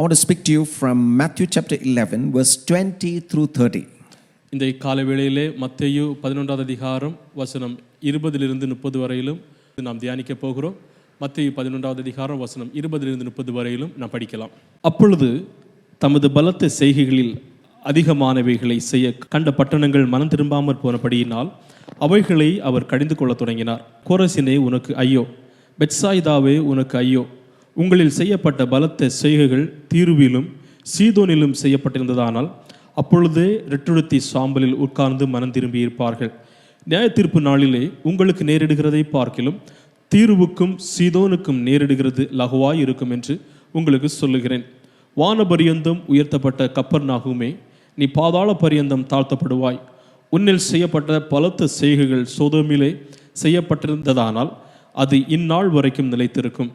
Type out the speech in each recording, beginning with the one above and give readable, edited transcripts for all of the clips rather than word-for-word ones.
want to speak to you from Matthew chapter 11 verse 20 through 30. இந்த காலை வேளையிலே மத்தேயு 11வது அதிகாரம் வசனம் 20 லிருந்து 30 வரையிலும் நாம் தியானிக்க போகிறோம். மத்தேயு 11வது அதிகாரம் வசனம் 20 லிருந்து 30 வரையிலும் நாம் படிக்கலாம். அப்பொழுது தமது பலத்த செய்கைகளில் அதிகமானவைகளை செய்ய கண்ட பட்டணங்கள் மனம் திரும்பாமற் போனபடியினால் அவைகளை அவர் கடிந்து கொள்ளத் தொடங்கினார். கோரசினே உனக்கு ஐயோ, பெத்சாயிதாவே உனக்கு ஐயோ, உங்களில் செய்யப்பட்ட பலத்த செய்கைகள் தீருவிலும் சீதோனிலும் செய்யப்பட்டிருந்ததானால் அப்பொழுதே ரெட்டுடுத்தி சாம்பலில் உட்கார்ந்து மனம் திரும்பி இருப்பார்கள். நியாய தீர்ப்பு நாளிலே உங்களுக்கு நேரிடுகிறதை பார்க்கிலும் தீருவுக்கும் சீதோனுக்கும் நேரிடுகிறது லகுவாய் இருக்கும் என்று உங்களுக்கு சொல்லுகிறேன். வானபரியந்தம் உயர்த்தப்பட்ட கப்பர்நாகுமே, நீ பாதாள பரியந்தம் தாழ்த்தப்படுவாய். உன்னில் செய்யப்பட்ட பலத்த செய்கைகள் சோதோமிலே செய்யப்பட்டிருந்ததானால் அது இந்நாள் வரைக்கும் நிலைத்திருக்கும்.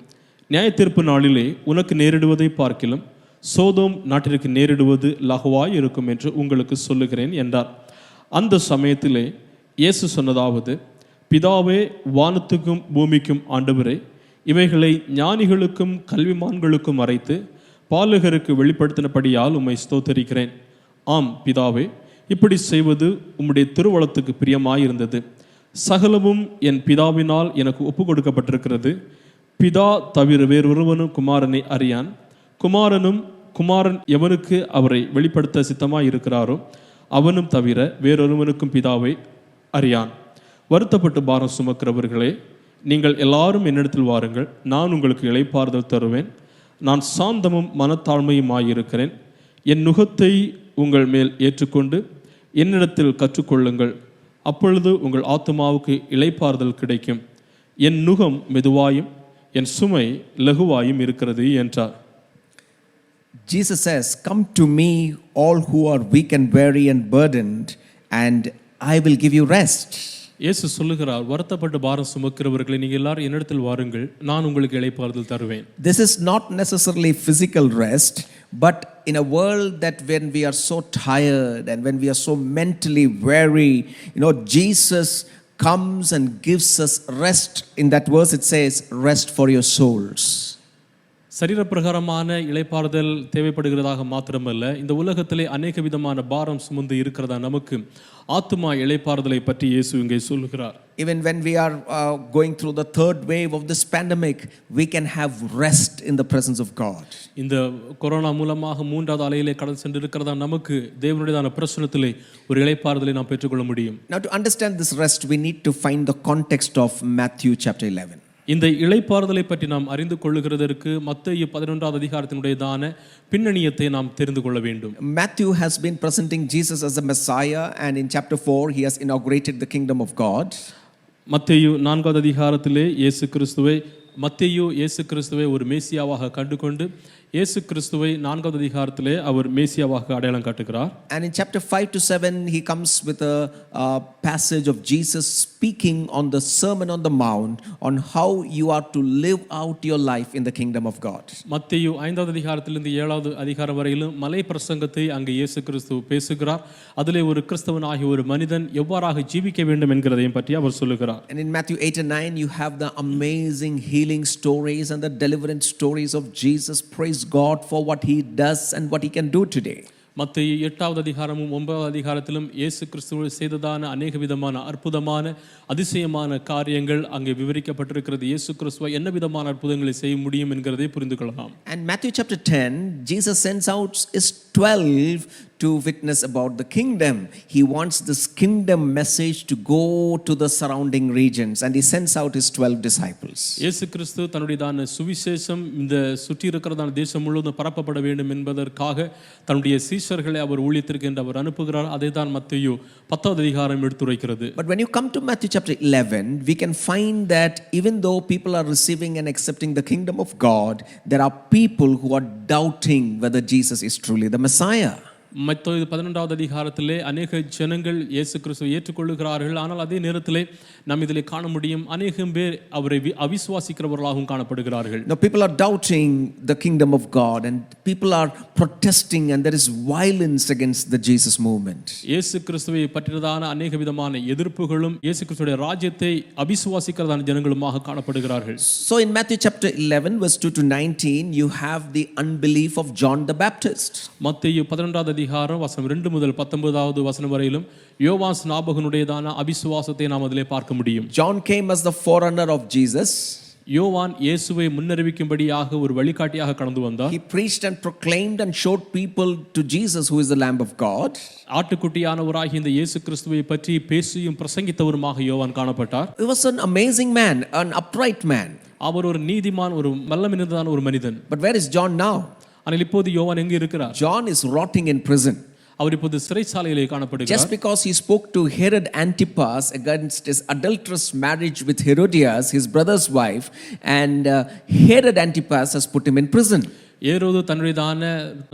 நியாய தீர்ப்பு நாளிலே உனக்கு நேரிடுவதை பார்க்கிலும் சோதோம் நாட்டிற்கு நேரிடுவது லகுவாய் இருக்கும் என்று உங்களுக்கு சொல்லுகிறேன் என்றார். அந்த சமயத்திலே இயேசு சொன்னதாவது, பிதாவே, வானத்துக்கும் பூமிக்கும் ஆண்டவரே, இவைகளை ஞானிகளுக்கும் கல்விமான்களுக்கும் மறைத்து பாலகருக்கு வெளிப்படுத்தினபடியால் உம்மை ஸ்தோத்தரிக்கிறேன். ஆம் பிதாவே, இப்படி செய்வது உம்முடைய திருவளத்துக்கு பிரியமாயிருந்தது. சகலமும் என் பிதாவினால் எனக்கு ஒப்பு கொடுக்கப்பட்டிருக்கிறது. பிதா தவிர வேறொருவனும் குமாரனை அறியான், குமாரன் எவனுக்கு அவரை வெளிப்படுத்த சித்தமாய் இருக்கிறாரோ அவனும் தவிர வேறொருவனுக்கும் பிதாவை அறியான். வருத்தப்பட்டு பாரம் சுமக்கிறவர்களே, நீங்கள் எல்லாரும் என்னிடத்தில் வாருங்கள், நான் உங்களுக்கு இளைப்பாறுதல் தருவேன். நான் சாந்தமும் மனத்தாழ்மையுமாயிருக்கிறேன். என் நுகத்தை உங்கள் மேல் ஏற்றுக்கொண்டு என்னிடத்தில் கற்றுக்கொள்ளுங்கள், அப்பொழுது உங்கள் ஆத்துமாவுக்கு இளைப்பாறுதல் கிடைக்கும். என் நுகம் மெதுவாயும் என் சுமை லகுவாயும் இருக்கிறது என்றார். Jesus says, "Come to me, all who are weak and weary and burdened, and I will give you rest." இயேசு சொல்லுகிறார், வருத்தப்பட்டு பாரம் சுமக்கிறவர்களை நீங்கள் எல்லாரும் என்னிடத்தில் வாருங்கள், நான் உங்களுக்கு இளைப்பாறுதல் தருவேன். This is not necessarily physical rest, but in a world that when we are so tired and when we are so mentally weary, Jesus comes and gives us rest. In that verse it says, rest for your souls. சரீரப்பிரகாரமான இளைப்பாறுதல் தேவைப்படுகிறதாக மாத்திரமல்ல, இந்த உலகத்திலே அநேக விதமான பாரம் சுமந்து இருக்கிறதா நமக்கு ஆத்துமா இளைப்பாறுதலை பற்றி இயேசு இங்கே சொல்லுகிறார். Even when we are going through the third wave of this pandemic, we can have rest in the presence of God. இந்த கொரோனா மூலமாக மூன்றாவது அலையிலே கடந்து சென்று இருக்கிறதா நமக்கு தேவனுடையதான பிரசன்னத்திலே ஒரு இளைப்பாறுதலை நாம் பெற்றுக்கொள்ள முடியும். Now to understand this rest, we need to find the context of Matthew chapter 11. இந்த இளைப்பாறுதலை பற்றி நாம் அறிந்து கொள்ளுகிறதற்கு மத்தேயு 11வது அதிகாரத்தினுடையதான பின்னணியத்தை நாம் தெரிந்து கொள்ள வேண்டும். Matthew has been presenting Jesus as a Messiah, and in chapter 4 he has inaugurated the kingdom of God. மத்தேயு 4வது அதிகாரத்திலே மத்தேயு இயேசு கிறிஸ்துவை ஒரு மேசியாவாக கண்டுகொண்டு இயேசு கிறிஸ்துவை 4வது அதிகாரத்திலே அவர் மேசியாவாக அடையாளம் காட்டுகிறார். And in chapter 5 to 7 he comes with a passage of Jesus speaking on the Sermon on the Mount on how you are to live out your life in the kingdom of God. மத்தேயு 5வது அதிகாரத்திலிருந்து 7வது அதிகாரம் வரையிலும் மலை பிரசங்கத்தை அங்கே இயேசு கிறிஸ்து பேசுகிறார். அதிலே ஒரு கிறிஸ்தவனாகிய ஒரு மனிதன் எவ்வாறாக ஜீவிக்க வேண்டும் என்கிறதையும் பற்றி அவர் சொல்லுகிறார். And in Matthew 8 and 9 you have the amazing healing stories and the deliverance stories of Jesus. Praise God for what he does and what he can do today. மத்தேயு 8வது அதிகாரமும் 9வது அதிகாரத்திலும் இயேசு கிறிஸ்து செய்ததான அநேக விதமான அற்புதமான அதிசயமான காரியங்கள் அங்கே விவரிக்கப்பட்டிருக்கிறது. இயேசு கிறிஸ்து என்ன விதமான அற்புதங்களை செய்ய முடியும் என்கிறதை புரிந்து கொள்ளலாம். And Matthew chapter 10, Jesus sends out his 12 to witness about the kingdom. He wants this kingdom message to go to the surrounding regions, and he sends out his 12 disciples. இயேசு கிறிஸ்து தன்னுடையதான சுவிசேஷம் இந்த சுற்றி இருக்கிறதான தேசம் முழுவதும் பரப்பப்பட வேண்டும் என்பதற்காக தன்னுடைய சீஷர்களை அவர் ஊழியத்திற்கு என்று அவர் அனுப்புகிறார். அதை தான் மத்தேயு 10வது அதிகாரம் எடுத்துரைக்கிறது. But when you come to Matthew chapter 11, we can find that even though people are receiving and accepting the kingdom of God, there are people who are doubting whether Jesus is truly the Messiah. மத்தேயு 11வது அதிகாரத்திலே அநேக ஜனங்கள் இயேசு கிறிஸ்துவை ஏற்றுக்கொள்ளுகிறார்கள். ஆனால் அதே நேரத்திலே நாம் இதிலே காண முடியும் அநேகம் பேர் அவரை அவிசுவாசிக்கிறவர்களாகவும் காணப்படுகிறார்கள். Now people are doubting the kingdom of God and people are protesting and there is violence against the Jesus movement. இயேசு கிறிஸ்துவை பற்றியதான அநேக விதமான எதிர்ப்புகளும் இயேசு கிறிஸ்துவின் ராஜ்யத்தை அவிசுவாசிக்கிறதான ஜனங்களுமாக காணப்படுகிறார்கள். So in Matthew chapter 11 verse 2 to 19 you have the unbelief of John the Baptist. மத்தேயு 11வது அதிகாரம் வசனம் 2 முதல் 19வது வசனம் வரையிலும் யோவான் ஸ்நாபகனுடையதான அவிசுவாசத்தை நாம் அதிலே பார்க்க முடியும். John came as the forerunner of Jesus. யோவான் இயேசுவை முன்னறிவிக்கும்படியாக ஒரு வழிகாட்டியாக கடந்து வந்தார். He preached and proclaimed and showed people to Jesus who is the Lamb of God. ஆட்டுக்குட்டியானவராகிய இந்த இயேசு கிறிஸ்துவை பற்றி பேசியும் பிரசங்கித்தவருமாக யோவான் காணப்பட்டார். He was an amazing man, an upright man. அவர் ஒரு நீதிமான், ஒரு நல்ல ஒரு மனிதன். But where is John now? ஆனால் இப்போது யோவான் எங்கே இருக்கிறார்? John is rotting in prison. அவர் இப்போது சிறைச்சாலையிலே காணப்படுகிறார். Just because he spoke to Herod Antipas against his adulterous marriage with Herodias, his brother's wife, and Herod Antipas has put him in prison. ஏரோது தன்னுடையதான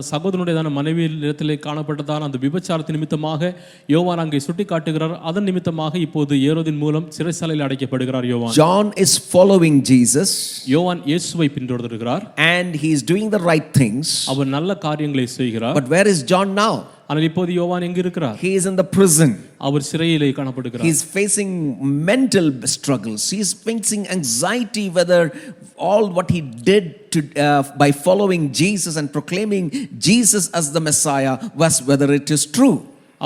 சகோதரனுடையதான மனைவியிடத்திலே காணப்பட்டதான அந்த விபச்சாரத்தின் நிமித்தமாக யோவான் அங்கே சுட்டி காட்டுகிறார். அதன் நிமித்தமாக இப்போது ஏரோதின் மூலம் சிறைச்சாலையில் அடைக்கப்படுகிறார் யோவான். John is following Jesus. யோவான் இயேசுவை பின்தொடர்கிறார். And he is doing the right things. அவர் நல்ல காரியங்களை செய்கிறார். But where is John now? ஆனால் இப்போது யோவான் எங்க இருக்கிறார்? He is in the prison. அவர் சிறையிலே காணப்படுகிறார். He is facing mental struggles. He is facing anxiety whether all what he did to by following Jesus and proclaiming Jesus as the Messiah was whether it is true.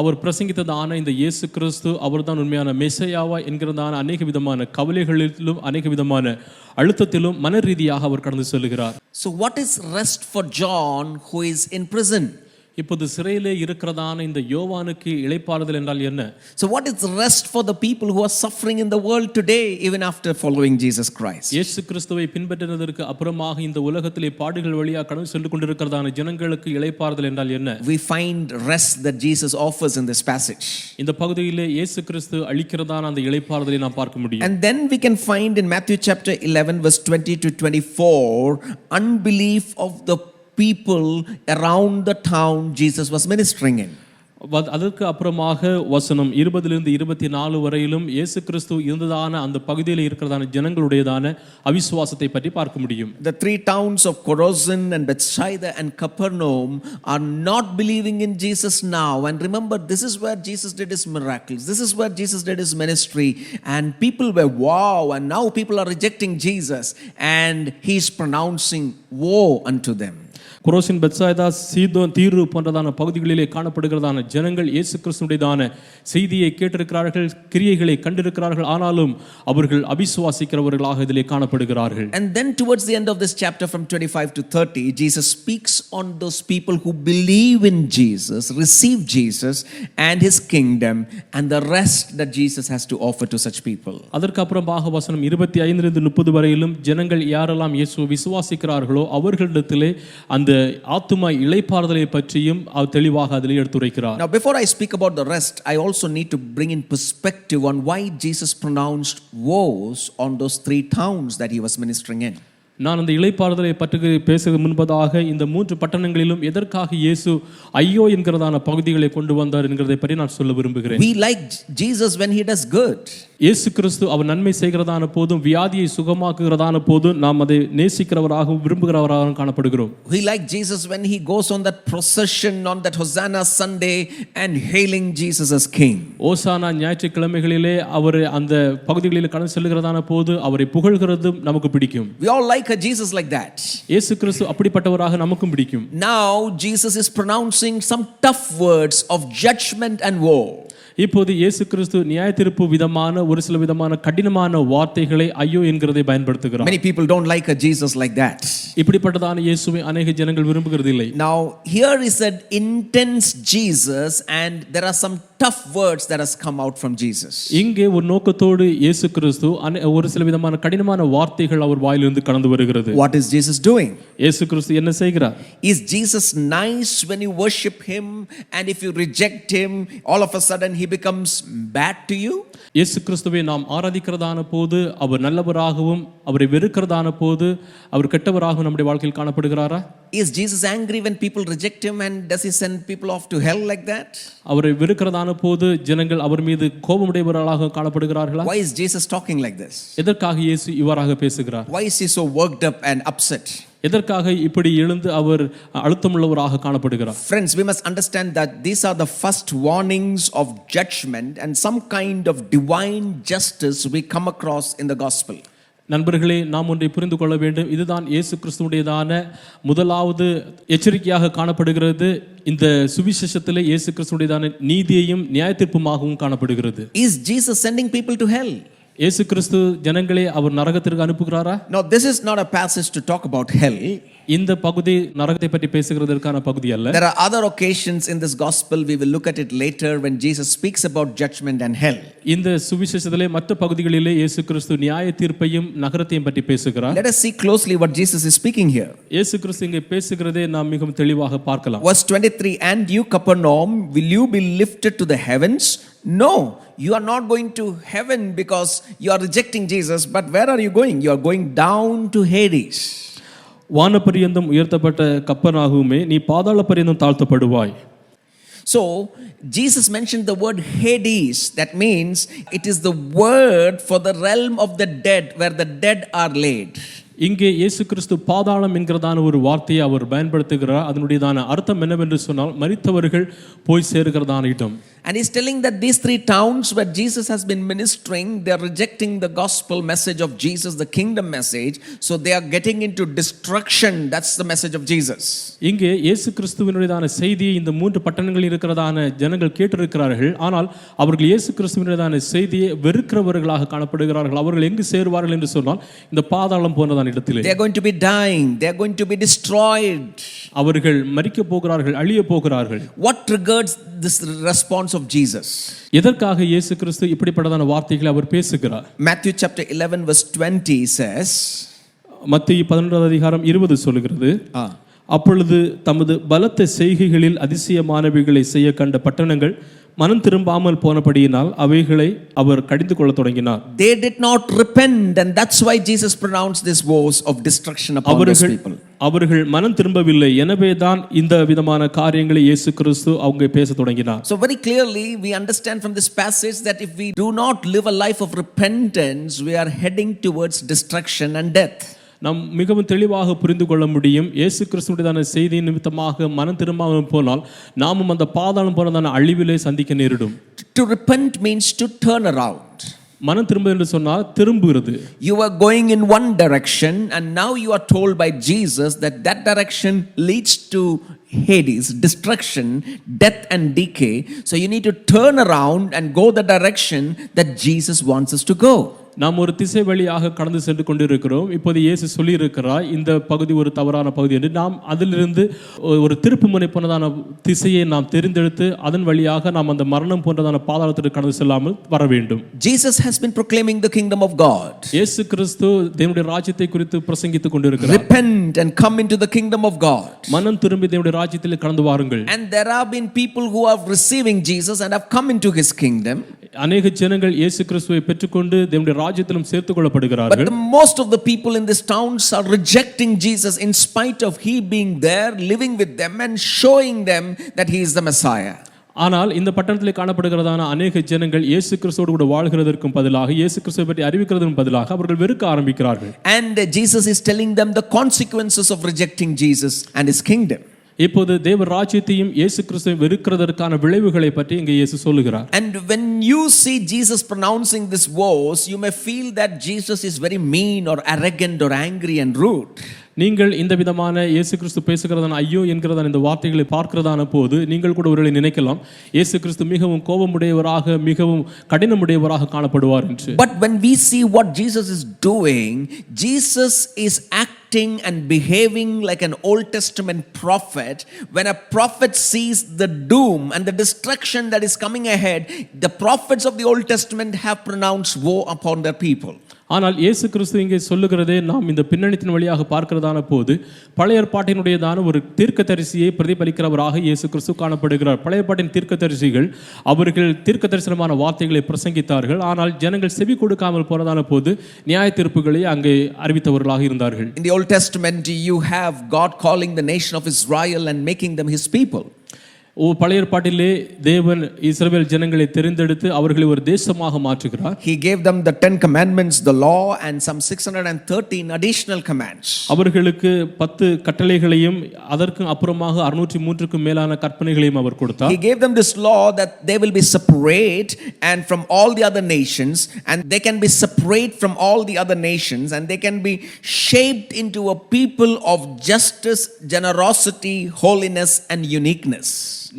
அவர் பிரசங்கித்ததான இந்த இயேசு கிறிஸ்து அவர்தான் உண்மையான மெசியாவா என்கிறதான அநேக விதமான கவலைகளிலும் அநேக விதமான அழுத்தத்திலும் மன ரீதியாக அவர் கடந்து செல்கிறார். So what is rest for John who is in prison? இப்போது சிறையிலே இருக்கிறதான இந்த யோவானுக்கு இளைப்பாறுதல் என்றால் என்ன? So what is rest for the people who are suffering in the world today even after following Jesus Christ? இயேசு கிறிஸ்துவை பின்பற்றினதற்கு அப்புறமாக இந்த உலகத்திலே பாடுகள் வழியாக கடந்து சென்று கொண்டிருக்கிறதான ஜனங்களுக்கு இளைப்பாறுதல் என்றால் என்ன? We find rest that Jesus offers in this passage. இந்த பகுதியிலே இயேசு கிறிஸ்து அளிக்கிறதான அந்த இளைப்பாறுதலை நாம் பார்க்க முடியும். And then we can find in Matthew chapter 11 verse 20 to 24 unbelief of the people around the town Jesus was ministering in. அதற்கு அப்புறமாக வசனம் 20லிருந்து 24 வரையிலும் இயேசு கிறிஸ்து இருந்ததான அந்த பகுதியில் இருக்கிறதான ஜனங்களுடையதான அவிசுவாசத்தை பற்றி பார்க்க முடியும். The three towns of Chorazin and Bethsaida and Capernaum are not believing in Jesus now. And remember, this is where Jesus did his miracles. This is where Jesus did his ministry. And people were wow. And now people are rejecting Jesus. And he is pronouncing woe unto them. Chorazin, Bethsaida, Sidon, தீரு போன்றதான பகுதிகளிலே காணப்படுகிறதான ஜனங்கள் இயேசு கிறிஸ்துவினுடையதான செய்தியை கேட்டிருக்கிறார்கள், கிரியைகளை கண்டிருக்கிறார்கள். ஆனாலும் அவர்கள் அவிசுவாசிக்கிறவர்களாக இதிலே காணப்படுகிறார்கள். And then towards the end of this chapter from 25 to 30 Jesus speaks on those people who believe in Jesus, receive Jesus and his kingdom and the rest that Jesus has to offer to such people. அதற்கு அப்புறமாக வசனம் 25லிருந்து 30 வரையிலும் ஜனங்கள் யாரெல்லாம் இயேசுவை விசுவாசிக்கிறார்களோ அவர்களிடத்திலே அந்த ஆத்தும இளைப்பாறுதலை பற்றியும் தெளிவாக அதிலே எடுத்துரைக்கிறார். Now before I speak about the rest, I also need to bring in perspective on why Jesus pronounced woes on those three towns that he was ministering in. நான் அந்த இளைப்பாறுதலை பற்றி பேசுவது முன்பதாக இந்த 3 பட்டணங்களிலும் எதற்காக இயேசு ஐயோ என்கிறதான பகுதிகளை கொண்டு வந்தார் என்கிறதை பற்றி நான் சொல்ல விரும்புகிறேன். We like Jesus when he does good. இயேசு கிறிஸ்து அவர் நன்மை செய்கிறதான போதும் வியாதியை சுகமாக்குகிறதான போதும் நாம் அதை நேசிக்கிறவராகவும் விரும்புகிறவராகவும் காணப்படுகிறோம். We like Jesus when he goes on that procession on that Hosanna Sunday and hailing Jesus as king. ஓசானா ஞாயிற்றுக்கிழமைகளிலே அவர் அந்த பகுதிகளில் கடந்து செல்கிறதான போது அவரை புகழ்கிறதும் நமக்கு பிடிக்கும். We all like a Jesus like that. இயேசு கிறிஸ்து அப்படிப்பட்டவராக நமக்கும் பிடிக்கும். Now Jesus is pronouncing some tough words of judgment and woe. இப்போது இயேசு கிறிஸ்து நியாயத்தீர்ப்பு விதமான ஒரு சில விதமான கடினமான வார்த்தைகளை ஐயோ என்கிறதை பயன்படுத்துகிறார். Many people don't like a Jesus like that. இப்படிப்பட்டதான இயேசுவை अनेक ஜனங்கள் விரும்புகிறதில்லை. Now here is an intense Jesus and there are some tough words that has come out from Jesus. இங்கே ஒரு நோக்கத்தோடு இயேசு கிறிஸ்து ஒரு சில விதமான கடினமான வார்த்தைகள் அவர் வாயிலிருந்து கடந்து வருகிறது. What is Jesus doing? இயேசு கிறிஸ்து என்ன செய்கிறார்? Is Jesus nice when you worship him and if you reject him all of a sudden he becomes bad to you? இயேசு கிறிஸ்துவை நாம் ஆராதிக்கிறதான போது அவர் நல்லவராகவும் அவரை வெறுக்கிறதான போது அவர் கெட்டவராகவும் நம்முடைய வாழ்க்கையில் காணப்படுகிறாரா? Is Jesus angry when people reject him, and does he send people off to hell like that? அவரை வெறுக்கிறதான போது ஜனங்கள் அவர் மீது கோபமுடையவர்களாக காணப்படுகிறார்களா? Why is Jesus talking like this? எதற்காக இயேசு இவ்வாறாக பேசுகிறார்? Why is he so worked up and upset? எதற்காக இப்படி எழுந்து அவர் அழுத்தமுள்ளவராக காணப்படுகிறார்? Friends, we must understand that these are the first warnings of judgment and some kind of divine justice we come across in the gospel. நண்பர்களே, நாம் ஒன்றை புரிந்து கொள்ள வேண்டும். இதுதான் இயேசு கிறிஸ்துவுடையதான முதலாவது எச்சரிக்கையாக காணப்படுகிறது. இந்த சுவிசேஷத்திலே இயேசு கிறிஸ்துவுடையதான நீதியையும் நியாயத்தீர்ப்புமாகவும் காணப்படுகிறது. Is Jesus sending people to hell? இயேசு கிறிஸ்து ஜனங்களே அவர் நரகத்திற்கு அனுப்புகிறாரா? No, this is not a passage to talk about hell. இந்த பகுதி நரகத்தை பற்றி பேசுகிறதற்கான பகுதி அல்ல. There are other occasions in this gospel, we will look at it later, when Jesus speaks about judgment and hell. இந்த சுவிசேஷத்திலே மற்ற பகுதிகளிலே இயேசு கிறிஸ்து நியாய தீர்ப்பையும் நரகத்தையும் பற்றி பேசுகிறார். Let us see closely what Jesus is speaking here. இயேசு கிறிஸ்து இங்கே பேசுகிறதை நாம் மிகவும் தெளிவாக பார்க்கலாம். Verse 23, and you Capernaum, will you be lifted to the heavens? No, you are not going to heaven because you are rejecting Jesus, but where are you going? You are going down to Hades. வானபரியந்தம் உயர்த்தப்பட்ட கப்பர்நாகுமே, நீ பாதாள பரியந்தம் தாழ்த்தப்படுவாய். So Jesus mentioned the word Hades. That means it is the word for the realm of the dead, where the dead are laid. இங்கே இயேசு கிறிஸ்து பாதாளம் என்கிறதான ஒரு வார்த்தையை அவர் பயன்படுத்துகிறார். அதனுடையதான அர்த்தம் என்னவென்று சொன்னால் மரித்தவர்கள் போய் சேருகிறதான இடம். And he's telling that these three towns where Jesus has been ministering, they are rejecting the gospel message of Jesus, the kingdom message, so they are getting into destruction. That's the message of Jesus. இங்கே இயேசு கிறிஸ்துவினுடையதான செய்தியை இந்த மூன்று பட்டணங்களில் இருக்கிறதான ஜனங்கள் கேட்டிருக்கிறார்கள். ஆனால் அவர்கள் இயேசு கிறிஸ்துவினுடையதான செய்தியை வெறுக்கிறவர்களாக காணப்படுகிறார்கள். அவர்கள் எங்கு சேருவார்கள் என்று சொன்னால் இந்த பாதாளம் போன்றதான இடத்திலே. They are going to be dying, they are going to be destroyed. அவர்கள் மரிக்க போகிறார்கள், அழிய போகிறார்கள். What triggers this response of Jesus? எதற்காக இயேசு கிறிஸ்து இப்படிப்பட்டதான வார்த்தைகளை அவர் பேசுகிறார்? Matthew chapter 11 verse 20 says, மத்தேயு 11 அதிகாரம் 20 சொல்லுகிறது, அப்பொழுது தமது பலத்த செய்கைகளில் அதிசயமானவைகளை செய்ய கண்ட பட்டணங்கள் மனம் திரும்பாமல் போனபடியினால் அவைகளை அவர் கடிந்து கொள்ள தொடங்கினார். They did not repent, and that's why Jesus pronounced this voice of destruction upon those people. அவர்கள் மனம் திரும்பவில்லை, எனவே தான் இந்த விதமான காரியங்களை இயேசு கிறிஸ்து அவங்க பேச தொடங்கினார். So very clearly we understand from this passage that if we do not live a life of repentance, we are heading towards destruction and death. நாம் மிகவும் தெளிவாக புரிந்து கொள்ள முடியும். இயேசு கிறிஸ்துவினுடையதான செய்தி நிமித்தமாக மனம் திரும்பாமல் போனால் நாமும் அந்த பாதாளம் போனதான அழிவிலே சந்திக்க நேரிடும். To repent means to turn around. மனம் திரும்ப என்று சொன்னால் திரும்புகிறது. You were going in one direction and now you are told by Jesus that that direction leads to Hades, destruction, death and decay. So you need to turn around and go the direction that Jesus wants us to go. நாம் ஒரு திசை வழியாக கடந்து சென்று கொண்டிருக்கிறோம். இப்போது இயேசு சொல்லி இருக்கிறார் இந்த பகுதி ஒரு தவறான பகுதி என்று. நாம் அதிலிருந்து ஒரு திருப்பு முனை போனதான திசையை நாம் தெரிந்தெடுத்து அதன் வழியாக நாம் அந்த மரணம் போன்றதான பாதாளத்திற்கு கடந்து செல்லாமல் வர வேண்டும். Jesus has been proclaiming the kingdom of God. இயேசு கிறிஸ்து தேவனுடைய ராஜ்யத்தை குறித்து பிரசங்கித்துக் கொண்டிருக்கிறார். Repent and come into the kingdom of God. மனம் திரும்பி தேவனுடைய ராஜ்யத்தில் கடந்து வாருங்கள். And there have been people who are receiving Jesus and have come into his kingdom. அநேக ஜனங்கள் இயேசு கிறிஸ்துவை பெற்றுக்கொண்டு தேவனுடைய ராஜ்யத்திலும் சேர்த்துக் கொள்ளப்படுகிறார்கள். But most of the people in these towns are rejecting Jesus in spite of he being there, living with them and showing them that he is the Messiah. ஆனால் இந்த பட்டணத்தில் காணப்படுகிறதான அநேக ஜனங்கள் இயேசு கிறிஸ்துவோடு கூட வாழ்கிறதற்கும் பதிலாக இயேசு கிறிஸ்துவை பற்றி அறிவிக்கிறதற்கும் பதிலாக அவர்கள் வெறுக்க ஆரம்பிக்கிறார்கள். And Jesus is telling them the consequences of rejecting Jesus and his kingdom. இப்போது தேவ ராஜ்யத்தையும் இயேசு கிறிஸ்துவை வெறுக்கிறதற்கான விளைவுகளை பற்றி இங்கே இயேசு சொல்லுகிறார். And when you see Jesus pronouncing this verse, you may feel that Jesus is very mean or arrogant or angry and rude. நீங்கள் இந்த விதமான இயேசு கிறிஸ்து பேசுகிறதான ஐயோ என்கிறதான இந்த வார்த்தைகளை பார்க்கிறதான போது நீங்கள் கூட ஒருவேளை நினைக்கலாம் இயேசு கிறிஸ்து மிகவும் கோபமுடையவராக மிகவும் கடினமுடையவராக காணப்படுவார் என்று. But when we see what Jesus is doing, Jesus is acting and behaving like an Old Testament prophet. When a prophet sees the doom and the destruction that is coming ahead, the prophets of the Old Testament have pronounced woe upon their people. ஆனால் இயேசு கிறிஸ்து இங்கே சொல்லுகிறதே நாம் இந்த பின்னணித்தின் வழியாக பார்க்கிறதான போது பழைய ஏற்பாட்டினுடையதான ஒரு தீர்க்கதரிசியை பிரதிபலிக்கிறவராக இயேசு கிறிஸ்து காணப்படுகிறார். பழைய ஏற்பாட்டின் தீர்க்கதரிசிகள் அவர்கள் தீர்க்க தரிசனமான வார்த்தைகளை பிரசங்கித்தார்கள். ஆனால் ஜனங்கள் செவி கொடுக்காமல் போறதான போது நியாய தீர்ப்புகளை அங்கே அறிவித்தவர்களாக இருந்தார்கள். In the Old Testament you have God calling the nation of Israel and making them his people. பழைய ஏற்பாட்டிலே தேவன் இஸ்ரவேல் ஜனங்களை தெரிந்தெடுத்து அவர்களை ஒரு தேசமாக மாற்றுகிறார். He gave them the 10 commandments, the law, and some 613 additional commands. அவர்களுக்கு 10 கட்டளைகளையும் அதற்கு அப்புறமாக 603க்கும் மேலான கற்பனைகளையும் அவர் கொடுத்தார். He gave them this law that they will be separate and from all the other nations, and they can be separate from all the other nations, and they can be shaped into a people of justice, generosity, holiness, and uniqueness.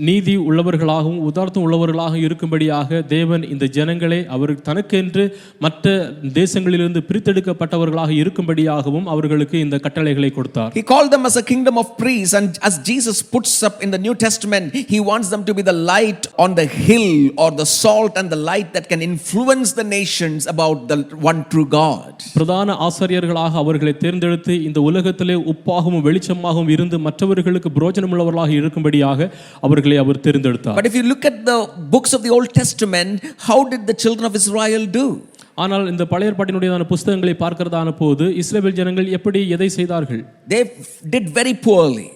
நீதி உள்ளவர்களாகவும் உதார்த்தம் உள்ளவர்களாக இருக்கும்படியாக தேவன் இந்த ஜனங்களை அவர் தனக்கென்று மற்ற தேசங்களிலிருந்து பிரித்தெடுக்கப்பட்டவர்களாக இருக்கும்படியாகவும் அவர்களுக்கு இந்த கட்டளைகளை கொடுத்தார். He called them as a kingdom of priests, and as Jesus puts up in the New Testament, he wants them to be the light on the hill, or the salt and the light that can influence the nations about the one true God. பிரதான ஆசாரியர்களாக அவர்களை தேர்ந்தெடுத்து இந்த உலகத்திலே உப்பாகவும் வெளிச்சமாகவும் இருந்து மற்றவர்களுக்கு பிரயோஜனமுள்ளவர்களாக இருக்கும்படியாக அவர்களை அவர் தேர்ந்தெடுத்தார். But if you look at the books of the Old Testament, how did the children of Israel do? ஆனால் இந்த பழைய ஏற்பாட்டினுடையதான புத்தகங்களை பார்க்கிறதான போது இஸ்ரவேல் ஜனங்கள் எப்படி எதை செய்தார்கள்? They did very poorly.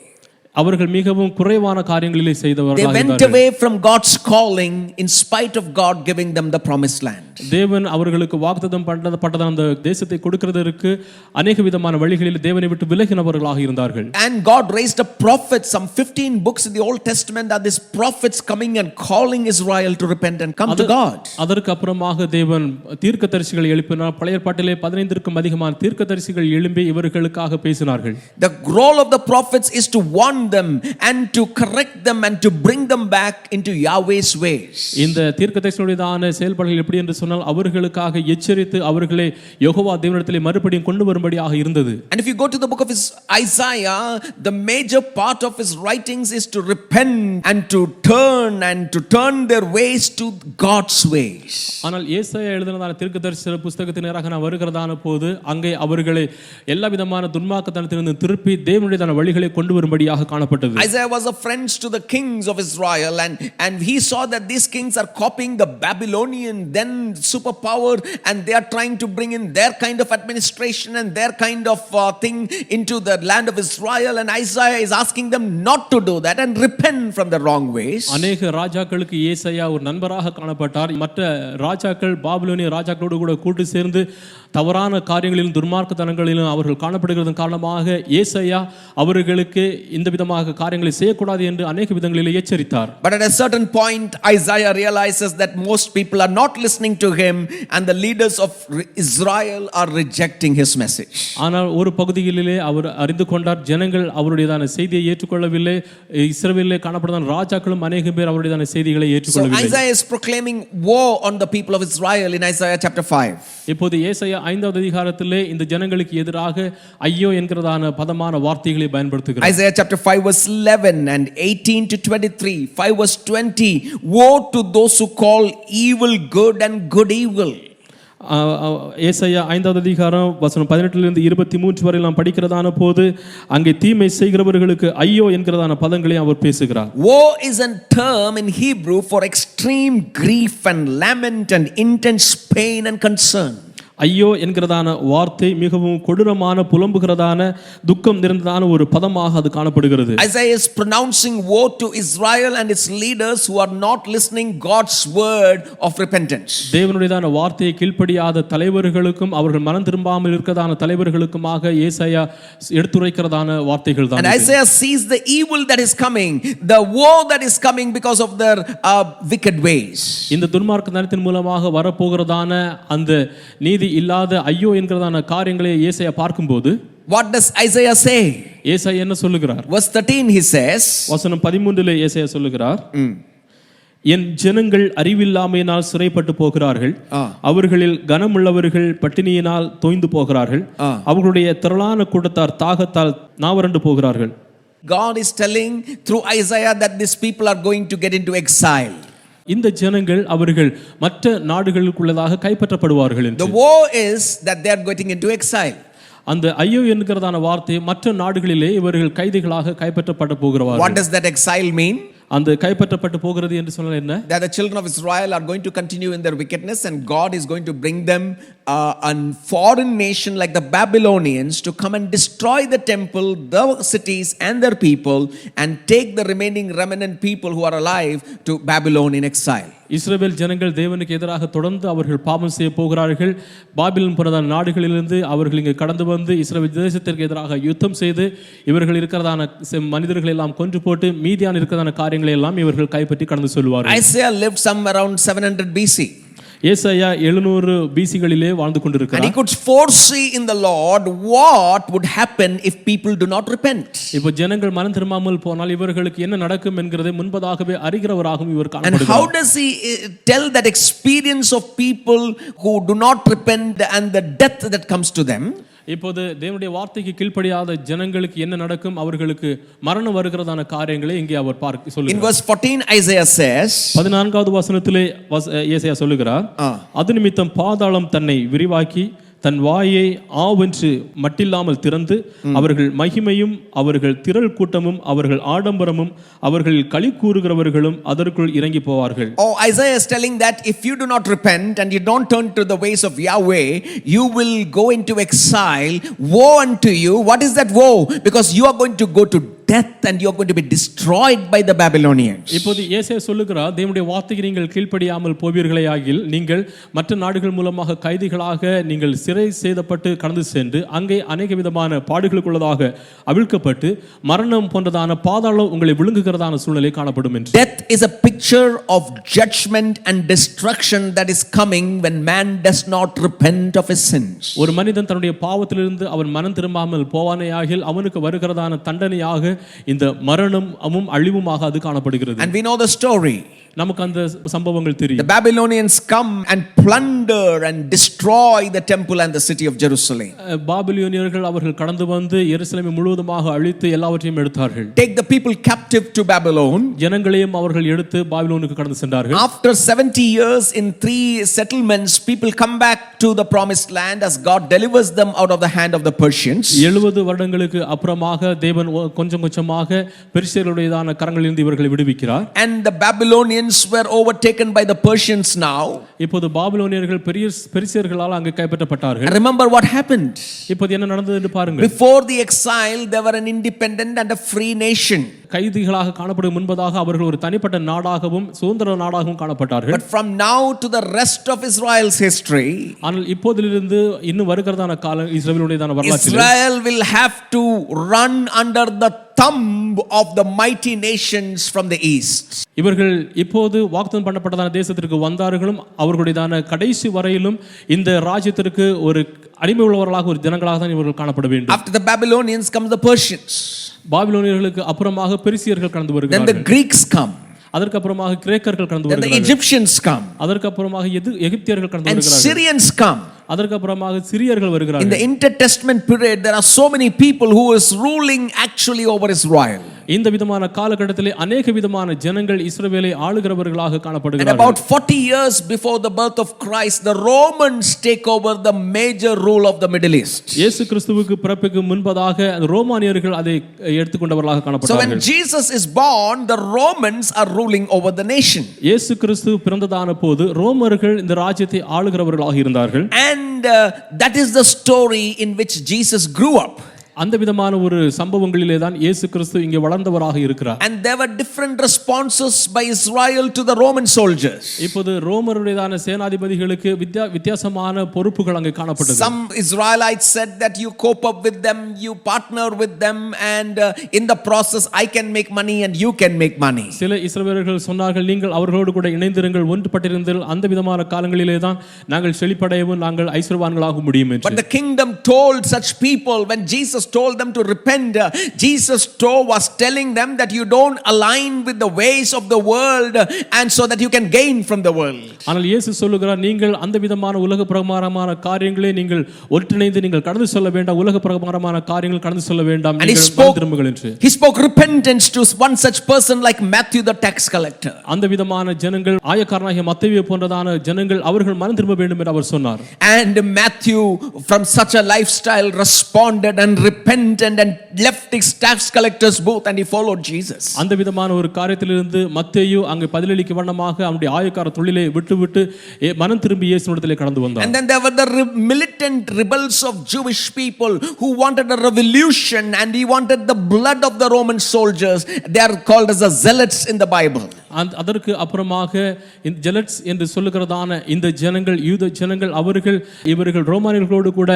அவர்கள் மிகவும் குறைவான காரியங்களிலே செய்தவர்களாக இருந்தார்கள். They went away from God's calling in spite of God giving them the promised land. தேவன் அவர்களுக்கு வாக்குத்தத்தம் பண்ணப்பட்டதான அந்த தேசத்தை கொடுக்கிறதற்கு अनेक விதமான வழிகளில் தேவனை விட்டு விலகினவர்களாக இருந்தார்கள். And God raised up prophets, some 15 books in the Old Testament are these prophets coming and calling Israel to repent and come to God. அதற்கு அப்புறமாக தேவன் தீர்க்கதரிசிகளை எழுப்பினார். பழைய ஏற்பாட்டிலே 15க்கும் அதிகமான தீர்க்கதரிசிகள் எழும்பி இவர்களுக்காக பேசினார்கள். The role of the prophets is to warn them and to correct them and to bring them back into Yahweh's ways. இந்த தீர்க்கதரிசிகளுடையதான செயல்பாடுகள் எப்படி என்று சொன்னால் அவர்களுக்காக எச்சரித்து அவர்களை யெகோவா தேவனிடத்திலே மறுபடியும் கொண்டு வரும்படியாக இருந்தது. And if you go to the book of Isaiah, the major part of his writings is to repent and to turn their ways to God's ways. ஆனால் ஏசாயா எழுதினதான தீர்க்கதரிசி புத்தகத்தின் நேராக நான் வருகிறதான போது அங்கே அவர்களை எல்லா விதமான துன்மார்க்கத்தனத்திலிருந்து திருப்பி தேவனுடையதான வழிகளை கொண்டு வரும்படியாக காணப்பட்டது. Isaiah was a friend to the kings of Israel, and he saw that these kings are copying the Babylonian then superpower, and they are trying to bring in their kind of administration and their kind of thing into the land of Israel, and Isaiah is asking them not to do that and repent from the wrong ways. अनेक ராஜாக்களுக்கு ஏசாயா ஒரு நண்பராக காணப்பட்டார். மற்ற ராஜாக்கள் பாபிலோனிய ராஜாக்களோடு கூட கூட்டு சேர்ந்து தவறான காரியங்களிலும் துன்மார்க்கத்தனங்களிலும் அவர்கள் காணப்படுகிறதன் காரணமாக ஏசாயா அவர்களுக்கு இந்த விதமாக காரியங்களை செய்யக்கூடாது என்று अनेक விதங்களில் எச்சரித்தார். But at a certain point Isaiah realizes that most people are not listening to him, and the leaders of Israel are rejecting his message. ஆனால் ஒரு பகுதியிலே அவர் அறிந்து கொண்டார் ஜனங்கள் அவருடையதான செய்தியை ஏற்றுக்கொள்ளவில்லை. இஸ்ரவேலிலே காணப்படுகிற ராஜாக்களும் अनेक பேர் அவருடையதான செய்திகளை ஏற்றுக்கொள்ளவில்லை. So Isaiah is proclaiming war on the people of Israel in Isaiah chapter 5. இப்போது ஏசாயா 5வது அதிகாரத்திலே இந்த ஜனங்களுக்கு எதிராக ஐயோ என்கிறதான பதமான வார்த்தைகளை பயன்படுத்துகிறார். Isaiah chapter 5 verse 11 and 18 to 23, 5 verse 20, woe to those who call evil good and good evil. ஏசாயா 5வது அதிகாரம் வசனம் 18லிருந்து 23 வரை நாம் படிக்கிறதான போது அங்கே தீமை செய்கிறவர்களுக்கு ஐயோ என்கிறதான பதங்களை அவர் பேசுகிறார். Woe is a term in Hebrew for extreme grief and lament and intense pain and concern. ஐயோ என்கிறதான வார்த்தை மிகவும் கொடூரமான புலம்புகிறதான துக்கம் நிறைந்ததான ஒரு பதமாக அது காணப்படுகிறது. Isaiah is pronouncing woe to Israel and its leaders who are not listening God's word of repentance. தேவனுடையதான வார்த்தையை கீழ்ப்படியாத தலைவர்களுக்கும் அவர்கள் மனம் திரும்பாமல் இருக்கிறதான தலைவர்களுக்குமாக ஏசாயா எடுத்துரைக்கிறதான வார்த்தைகள் தான். And Isaiah sees the evil that is coming, the woe that is coming because of their wicked ways. இந்த துன்மார்க்கத்தனத்தின் மூலமாக வரப்போகிறதான அந்த நீதி இல்லாத ஐயோ என்கிறதான காரியங்களை ஏசாயா பார்க்கும்போது what does Isaiah say? ஏசாயா என்ன சொல்லுகிறார்? Verse 13 he says, வசனம் 13லே ஏசாயா சொல்லுகிறார், என் ஜனங்கள் அறிவில்லாமையினால் சிறைப்பட்டு போகிறார்கள், அவர்களில் கனமுள்ளவர்கள் பட்டினியினால் தோய்ந்து போகிறார்கள், அவர்களுடைய திரளான கூட்டத்தார் தாகத்தால் நாவறண்டு போகிறார்கள். God is telling through Isaiah that these people are going to get into exile. இந்த ஜனங்கள் அவர்கள் மற்ற நாடுகளுக்குள்ளதாக கைப்பற்றப்படுவார்கள் The என்று. woe is that they are getting into exile. அந்த ஐயோ என்கிறதான வார்த்தை மற்ற நாடுகளிலே இவர்கள் கைதிகளாக கைப்பற்றப்பட What போகிறார்கள். does that exile mean? அந்த கைப்பற்றப்பட்டு போகிறது என்று சொன்னால் என்ன? That the children of Israel are going to continue in their wickedness and God is going to bring them a foreign nation like the Babylonians to come and destroy the temple, the cities and their people and take the remaining remnant people who are alive to Babylon in exile. இஸ்ரவேல் ஜனங்கள் தேவனுக்கு எதிராக தொடர்ந்து அவர்கள் பாவம் செய்ய போகிறார்கள். Babylon போன்ற நாடுகளிலிருந்து அவர்கள் இங்கு கடந்து வந்து இஸ்ரவேல் தேசத்திற்கு எதிராக யுத்தம் செய்து இவர்கள் இருக்கிறதான மனிதர்களை எல்லாம் கொன்று போட்டு மீதியான இருக்கிறதான காரியங்களை எல்லாம் இவர்கள் கைப்பற்றி கடந்து சொல்வார்கள். Isaiah lived somewhere around 700 BC. ஏசாயா 700 பிசிகளிலே வாழ்ந்து கொண்டிருக்கிறார். And he could foresee in the Lord what would happen if people do not repent. இப்போ ஜனங்கள் மனம் திரும்பாமல் போனால் இவர்களுக்கு என்ன நடக்கும் என்கிறதை முன்பதாகவே அறிகிறவராகவும் இவர் And காணப்படுகிறார். how does he tell that experience of people who do not repent and the death that comes to them? இப்போது தேவனுடைய வார்த்தைக்கு கீழ்ப்படியாத ஜனங்களுக்கு என்ன நடக்கும், அவர்களுக்கு மரணம் வருகிறதான காரியங்களை இங்கே அவர் In சொல்லுகிறார். verse 14 Isaiah says, 14வது வசனத்திலே ஏசாயா சொல்லுகிறார், அது நிமித்தம் பாதாளம் தன்னை விரிவாக்கி தன் வாயை ஆவென்று மட்டில்லாமல் திறந்து அவர்கள் மகிமையும் அவர்கள் திரள் கூட்டமும் அவர்கள் ஆடம்பரமும் அவர்கள் களி கூறுகிறவர்களும் அதற்குள் இறங்கி போவார்கள். Oh, Isaiah is telling that if you do not repent and you don't turn to the ways of Yahweh, you will go into exile. Woe unto you. What is that woe? Because you are going to go to death and you are going to be destroyed by the Babylonians. இப்போது ஏசாயா சொல்லுகிறார், தேவனுடைய வார்த்தைக்கு நீங்கள் கீழ்ப்படியாமல் போவீர்களே ஆகில் நீங்கள் மற்ற நாடுகள் மூலமாக கைதிகளாக நீங்கள் சிறை செய்தப்பட்டு கடந்து சென்று அங்கே அநேக விதமான பாடுகளுக்குள்ளதாக அவிழ்க்கப்பட்டு மரணம் போன்றதான பாதாளம் உங்களை விழுங்குகிறதான சூழ்நிலை காணப்படும் என்று. Death is a picture of judgment and destruction that is coming when man does not repent of his sins. ஒரு மனிதன் தன்னுடைய பாவத்திலிருந்து அவன் மனம் திரும்பாமல் போவானே ஆகில் அவனுக்கு வருகிறதான தண்டனையாக இந்த மரணமும் அழிவுமாக அது காணப்படுகிறது. And we know the story. நமக்கு அந்த சம்பவங்கள் தெரியும். The Babylonians come and plunder and destroy the temple and the city of Jerusalem. பாபிலோனியர்கள் அவர்கள் கடந்து வந்து எருசலேமை முழுவதுமாக அழித்து எல்லாவற்றையும் எடுத்தார்கள். Take the people captive to Babylon. ஜனங்களையும் அவர்கள் எடுத்து பாபிலோனுக்கு கடந்து சென்றார்கள். After 70 years in 3 settlements, people come back to the promised land as God delivers them out of the hand of the Persians. 70 வருடங்களுக்கு அப்புறமாக தேவன் கொஞ்சம் கொஞ்சமாக பெர்சியர்களுடையதான கரங்களிலிருந்து இவர்களை விடுவிக்கிறார். And the Babylonians were overtaken by the Persians now. இப்போது பாபிலோனியர்கள் பெர்சியர்களால் அங்கே கைப்பற்றப்பட்டார்கள். And remember what happened. இப்போது என்ன நடந்தது என்று பாருங்கள். Before the exile, they were an independent and a free nation. கைதிகளாக காணப்படும் முன்பதாக அவர்கள் ஒரு தனிப்பட்ட நாடாகவும் சுதந்திர நாடாகவும் காணப்பட்டார்கள். But from now to the rest of Israel's history, ஆனால் இப்போதிலிருந்து இன்னும் வருகிறதான காலம் இஸ்ரவேலுடையதான வரலாற்றில் Israel will have to run under the thumb of the mighty nations from the east. இவர்கள் இப்போது வாக்குத்தத்தம் பண்ணப்பட்டதான தேசத்திற்கு வந்தார்களும் அவர்களுடையதான கடைசி வரையிலும் இந்த ராஜ்யத்திற்கு ஒரு அடிமை உள்ளவர்களாக ஒரு ஜனங்களாக தான் இவர்கள் காணப்பட வேண்டும். After the Babylonians come the Persians. பாபிலோனியர்களுக்கு அப்புறமாக பெர்சியர்கள் கடந்து Then வருகிறார்கள். the Greeks come. அதற்கு அப்புறமாக கிரேக்கர்கள் கடந்து Then the வருகிறார்கள். Egyptians come. அதற்கு அப்புறமாக எகிப்தியர்கள் கடந்து And வருகிறார்கள். Syrians come. அதற்கு அப்புறமாக சிரியர்கள் In வருகிறார்கள். the intertestament period, there are so many people who is ruling actually over Israel. இந்த விதமான காலகட்டத்திலே अनेक விதமான ஜனங்கள் இஸ்ரவேலை ஆளுகிறவர்களாக And காணப்படுகிறார்கள். about 40 years before the birth of Christ, the Romans take over the major rule of the Middle East. இயேசு கிறிஸ்துவுக்கு பிறப்புக்கு முன்பதாக ரோமானியர்கள் அதை எடுத்துக்கொண்டவர்களாக So காணப்பட்டார்கள். when Jesus is born, the Romans are ruling over the nation. இயேசு கிறிஸ்து பிறந்ததான போது ரோமர்கள் இந்த ராஜ்யத்தை ஆளுகிறவர்களாக இருந்தார்கள். And that is the story in which Jesus grew up. அந்த விதமான ஒரு சம்பவங்களிலே தான் இயேசு கிறிஸ்து இங்கே வளர்ந்தவராக இருக்கிறார். And there were different responses by Israel to the Roman soldiers. இப்போது ரோமருடையதான சேனாதிபதிகளுக்கு வித்தியாசமான பொறுப்புகள் அங்கே காணப்பட்டது. Some Israelites said that you cope up with them, you partner with them, and in the process I can make money and you can make money. சில இஸ்ரவேலர்கள் சொன்னார்கள், நீங்கள் அவர்களோடு கூட இணைந்திருங்கள், ஒன்றுபட்டிருங்கள், அந்த விதமான காலங்களிலே தான் நாங்கள் செழிப்படையவும் நாங்கள் ஐஸ்வர்யவான்களாக முடியும் என்று. But the kingdom told such people when Jesus told them to repent, Jesus was telling them that you don't align with the ways of the world, and so that you can gain from the world. ஆனால் இயேசு சொல்லுகிறார், நீங்கள் அந்த விதமான உலக பிரகாரமான காரியங்களை நீங்கள் ஒன்றிணைந்து நீங்கள் கடந்து செல்ல வேண்டாம், உலக பிரகாரமான காரியங்கள் கடந்து செல்ல வேண்டாம், நீங்கள் மனம் திரும்புங்கள் என்று. He spoke repentance to one such person like Matthew the tax collector. அந்த விதமான ஜனங்கள் ஆயக்காரனாகிய மத்தேயுவை போன்றதான ஜனங்கள் அவர்கள் மனம் திரும்ப வேண்டும் என்று அவர் சொன்னார். And Matthew, from such a lifestyle, responded and repented and left his tax collector's booth and he followed Jesus. அந்த விதமான ஒரு காரியத்திலிருந்து மத்தேயு அங்கே பதிலளிக்க வண்ணமாக அவருடைய ஆயக்கார தொழிலை விட்டுவிட்டு மனம் திரும்பி இயேசுவிடத்திலே கடந்து வந்தார். And then there were the militant rebels of Jewish people who wanted a revolution, and he wanted the blood of the Roman soldiers. They are called as the zealots in the Bible. அதற்கு அப்புறமாக இந்த ஜெலட்ஸ் என்று சொல்லுகிறதான இந்த ஜனங்கள், யூத ஜனங்கள், இவர்கள் ரோமானியர்களோடு கூட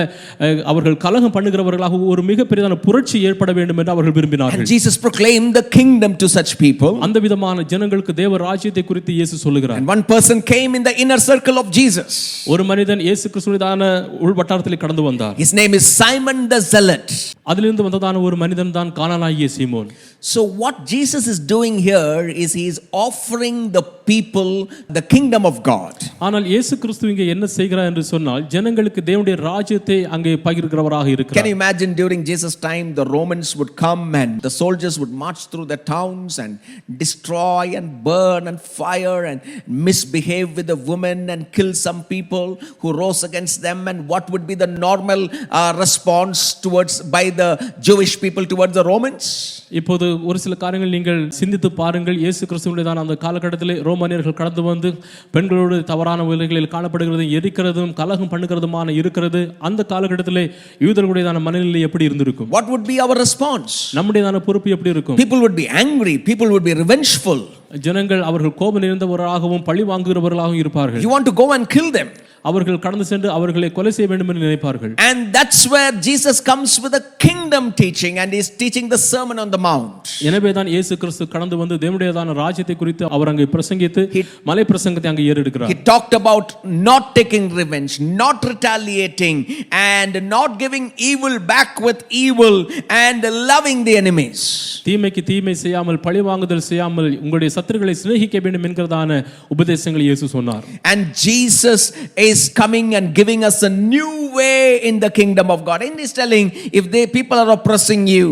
அவர்கள் கலகம் பண்ணுகிறவர்களாக ஒரு மிகப்பெரியதான புரட்சி ஏற்பட வேண்டும் என்று அவர்கள் விரும்பினார்கள். And Jesus proclaimed the kingdom to such people. அந்த விதமான ஜனங்களுக்கு தேவ ராஜ்யத்தை குறித்து இயேசு சொல்லுகிறார். And one person came in the inner circle of Jesus. ஒரு மனிதன் இயேசு கிறிஸ்துவின் உள் வட்டாரத்திலே கடந்து வந்தார். His name is Simon the Zealot. அதிலிருந்து வந்ததான ஒரு மனிதன் தான் கானானாகிய சீமோன். So what Jesus is doing here is he is offering the people the kingdom of God. ஆனால் இயேசு கிறிஸ்து இங்கே என்ன செய்கிறார் என்று சொன்னால் ஜனங்களுக்கு தேவனுடைய ராஜ்யத்தை அங்கே பகிர்கிறவராக இருக்கிறார். Can you imagine during Jesus time the Romans would come and the soldiers would march through the towns and destroy and burn and fire and misbehave with the women and kill some people who rose against them, and what would be the normal response towards by the Jewish people towards the Romans? இப்போது ஒரு சில காரியங்கள் நீங்கள் சிந்தித்து பாருங்கள். இயேசு கிறிஸ்துவின் அந்த காலகட்டத்திலே ரோமானியர்கள் கடந்து வந்து பெண்களோடு தவறான வழிகளில் காணப்படுகிறதும் எரிக்கிறதும் கலகம் பண்ணுகிறதுமான இருக்கிறது. அந்த காலகட்டத்திலே யூதர்களுடையதான மனநிலை எப்படி இருந்திருக்கும்? What would be our response? நம்முடையதான பொறுப்பு எப்படி இருக்கும்? People would be angry, people would be revengeful. ஜனங்கள் அவர்கள் கோபம் நிறைந்தவர்களாகவும் பழி வாங்குகிறவர்களாகவும் இருப்பார்கள். You want to go and kill them. அவர்கள் கடந்து சென்று அவர்களை கொலை செய்ய வேண்டும் என்று நினைப்பார்கள். And that's where Jesus comes with a kingdom teaching, and he's teaching the Sermon on the Mount. எனவே தான் இயேசு கிறிஸ்து கடந்து வந்து தேவனுடையதான ராஜ்யத்தை குறித்து அவர் அங்கே பிரசங்கித்து மலை பிரசங்கத்தை அங்கே ஏறெடுக்கிறார். He talked about not taking revenge, not retaliating, and not giving evil back with evil, and loving the enemies. தீமைக்கு தீமை செய்யாமல் பழி வாங்குதல் செய்யாமல் உங்களுடைய சத்துருக்களை சிநேகிக்க வேண்டும் என்கிறதான உபதேசங்களை இயேசு சொன்னார். And Jesus is coming and giving us a new way in the kingdom of God. And he's telling, if people are oppressing you,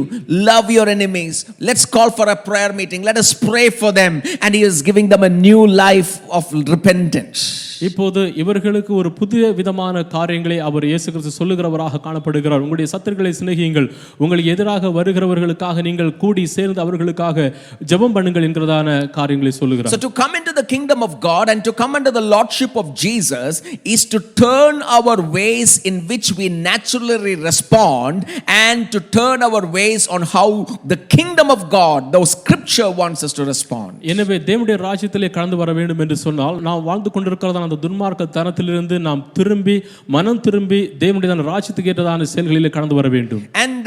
love your enemies. Let's call for a prayer meeting. Let us pray for them. And he is giving them a new life of repentance. இப்போது இவர்களுக்கு ஒரு புதிய விதமான காரியங்களை அவர் இயேசு கிறிஸ்து சொல்லுகிறவராக காணப்படுகிறார். உங்களுடைய சத்துருக்களை சிநேகியுங்கள், உங்களுக்கு எதிராக வருகிறவர்களுக்காக நீங்கள் கூடி சேர்ந்து அவர்களுக்காக ஜெபம் பண்ணுங்கள் என்கிறதான காரியங்களை சொல்லுகிறார். So to come into the kingdom of God and to come under the lordship of Jesus is to turn our ways in which we naturally respond, and to turn our ways on how the kingdom of God, the scripture wants us to respond. எனவே தேவனுடைய ராஜ்யத்திலே கடந்து வர வேண்டும் என்று சொன்னால் நாம் வாழ்ந்து கொண்டிருக்கிறதான அந்த துன்மார்க்க தனத்திலிருந்து நாம் திரும்பி மனம் திரும்பி தேவனுடைய ராஜ்யத்துக்கு ஏற்றதான செயல்களிலே கடந்து வர வேண்டும். And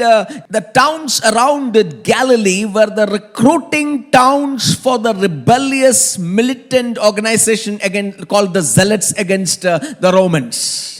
the towns around Galilee were the recruiting towns for the rebellious militant organization called the Zealots against the Romans.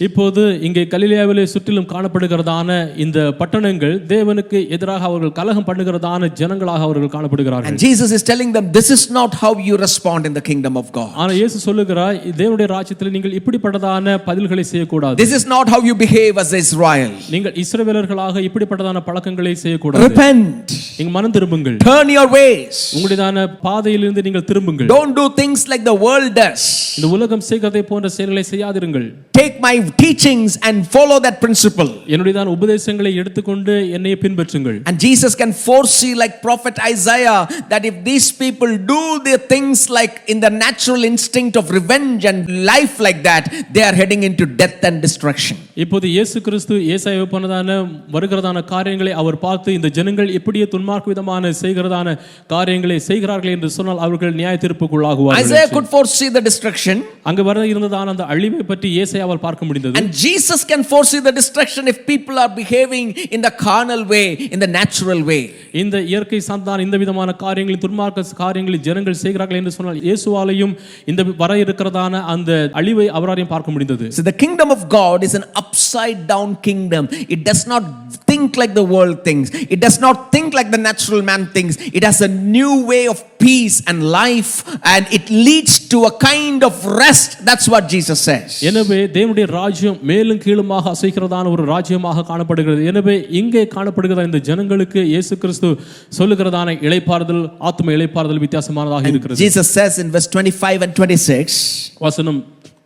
இப்போது இங்கே கலிலேயாவிலே சுற்றிலும் காணப்படுகிறதான இந்த பட்டணங்கள் தேவனுக்கு எதிராக அவர்கள் கலகம் பண்ணுகிறதான ஜனங்களாக அவர்கள் காணப்படுகிறார்கள். And Jesus is telling them, this is not how you respond in the kingdom of God. ஆனா இயேசு சொல்லுகிறார், தேவனுடைய ராஜ்யத்தில் நீங்கள் இப்படிப்பட்டதான பதில்களை செய்யக்கூடாது. This is not how you behave as Israel. நீங்கள் இஸ்ரவேலர்களாக இப்படிப்பட்டதான பழக்கங்களை செய்யக்கூடாது. Repent. நீங்கள் மனம் திரும்புங்கள். Turn your ways. உங்களுடையதான பாதையிலிருந்து நீங்கள் திரும்புங்கள். Don't do things like the world does. இந்த உலகம் செய்கிறதை போன்ற செயல்களை செய்யாதிருங்கள். Take my teachings and follow that principle. என்னுடையதான உபதேசங்களை எடுத்துக்கொண்டு என்னை பின்பற்றுங்கள். And Jesus can foresee, like prophet Isaiah, that if these people do their things like in the natural instinct of revenge and life like that, they are heading into death and destruction. இப்போது இயேசு கிறிஸ்து ஏசாயா போனதான வருகிறதான காரியங்களை அவர் பார்த்து இந்த ஜனங்கள் இப்படியே துன்மார்க்க விதமான செய்கிறதான காரியங்களை செய்கிறார்கள் என்று சொன்னால் அவர்கள் நியாய தீர்ப்புக்குள்ளாகுவார்கள். Isaiah could foresee the destruction. அங்க வர இருந்ததான அந்த அழிவை பற்றி ஏசாயாவால் பார்க்க முடிந்தது. And Jesus can foresee the destruction if people are behaving in the carnal way, in the natural way. இந்த இயற்கை சார்ந்தான இந்த விதமான காரியங்களை துன்மார்க்க காரியங்களை ஜனங்கள் செய்கிறார்கள் என்று சொன்னால் இயேசுவாலையும் இந்த வர இருக்கிறதான அந்த அழிவை அவராலையும் பார்க்க முடிந்தது. So the kingdom of God is an upside down kingdom. It does not think think like the world thinks. It does not think like the natural man thinks. It has a new way of peace and life, and it leads to a kind of rest. That's what Jesus says. எனவே தேவனுடைய ராஜ்யம் மேலும் கீழுமாக அசைக்கிறதான ஒரு ராஜ்யமாக காணப்படுகிறது. எனவே இங்கே காணப்படுகிற இந்த ஜனங்களுக்கு இயேசு கிறிஸ்து சொல்லுகிறதான இளைப்பாறுதல், ஆத்ம இளைப்பாறுதல் வித்தியாசமானதாக இருக்கிறது. Jesus says in verse 25 and 26, வசனம்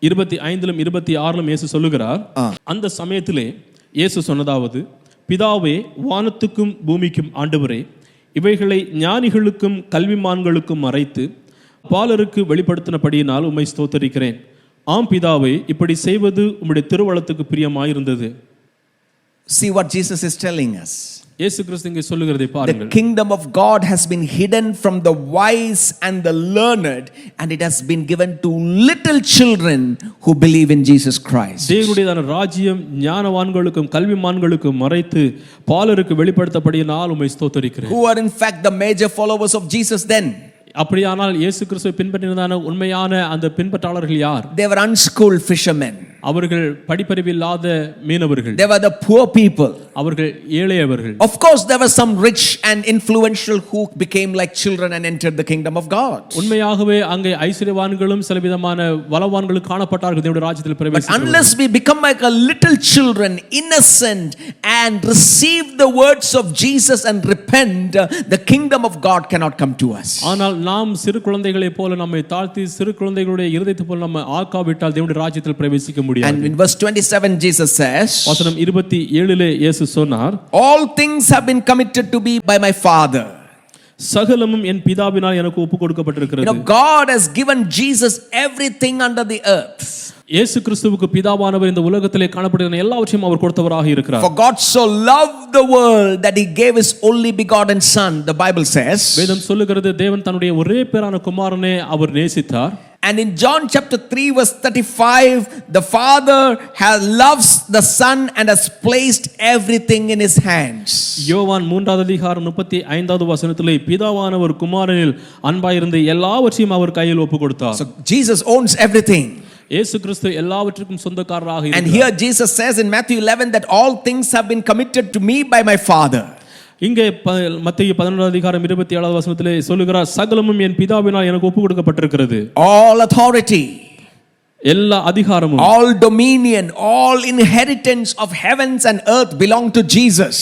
25லும் 26லும் இயேசு சொல்லுகிறார், அந்த சமயத்திலே இயேசு சொன்னதாவது, பிதாவே, வானத்துக்கும் பூமிக்கும் ஆண்டவரே, இவைகளை ஞானிகளுக்கும் கல்விமான்களுக்கும் மறைத்து பாலருக்கு வெளிப்படுத்தினபடியினால் உம்மை ஸ்தோத்தரிக்கிறேன். ஆம் பிதாவே, இப்படி செய்வது உம்முடைய திருவளத்துக்கு பிரியமாயிருந்தது. See what Jesus is telling us. இயேசு கிறிஸ்து இங்கே சொல்லுகிறதை பாருங்கள். The kingdom of God has been hidden from the wise and the learned, and it has been given to little children who believe in Jesus Christ. தேவனுடைய ராஜ்யம் ஞானவான்களுக்கும் கல்விமான்களுக்கும் மறைத்து பாலருக்கு வெளிப்படுத்தபடியினால் உம்மை ஸ்தோத்தரிக்கிறேன். Who are in fact the major followers of Jesus then? அப்படியானால் இயேசு கிறிஸ்துவை பின்பற்றினதான உண்மையான அந்த பின்பற்றாளர்கள் யார்? They were unschooled fishermen. அவர்கள் படிப்பறிவில்லாத மீனவர்கள். They were the poor people. அவர்கள் ஏழையவர்கள். Of course there were some rich and influential who became like children and entered the kingdom of God. உண்மையாகவே அங்கே ஐஸ்வரியவான்களும் சில விதமான வளவான்களும் காணப்பட்டார்கள் தேவனுடைய ராஜ்யத்தில் பிரவேசிக்க. But unless we become like a little children, innocent, and receive the words of Jesus and repent, the kingdom of God cannot come to us. ஆனால் நாம் சிறு குழந்தைகளைப் போல நம்மை தாழ்த்தி சிறு குழந்தைகளுடைய இருதயத்தைப் போல நம்ம ஆக்காவிட்டால் தேவனுடைய ராஜ்யத்தில் பிரவேசிக்க முடியாது. And in verse 27 Jesus says, வசனம் 27லே இயேசு சொன்னார், all things have been committed to me by my Father. சகலமும் என் பிதாவினால் எனக்கு ஒப்பு கொடுக்கப்பட்டிருக்கிறது. God has given Jesus everything under the earth. இயேசு கிறிஸ்துவுக்கு பிதாவானவர் இந்த உலகத்திலே காணப்படுகிற எல்லாவற்றையும் அவர் கொடுத்தவராக இருக்கிறார். For God so loved the world that he gave his only begotten son, the Bible says. வேதம் சொல்லுகிறது, தேவன் தன்னுடைய ஒரே பேரான குமாரனை அவர் நேசித்தார். And in John chapter 3 verse 35, the Father loves the Son and has placed everything in his hands. யோவான் 3வது அதிகாரம் 35வது வசனத்திலே பிதாவானவர் குமாரனில் அன்பாயிருந்து எல்லாவற்றையும் அவர் கையில் ஒப்பு கொடுத்தார். So Jesus owns everything. இயேசு கிறிஸ்து எல்லாவற்றுக்கும் சொந்தக்காரராக இருக்கிறார். And here Jesus says in Matthew 11 that all things have been committed to me by my Father. இங்கே மத்தேயு 11வது அதிகாரம் 27வது வசனத்திலே சொல்லுகிறார், சகலமும் என் பிதாவினால் எனக்கு ஒப்பு கொடுக்கப்பட்டிருக்கிறது. All authority, எல்லா அதிகாரமும், all dominion, all inheritance of heavens and earth belong to Jesus.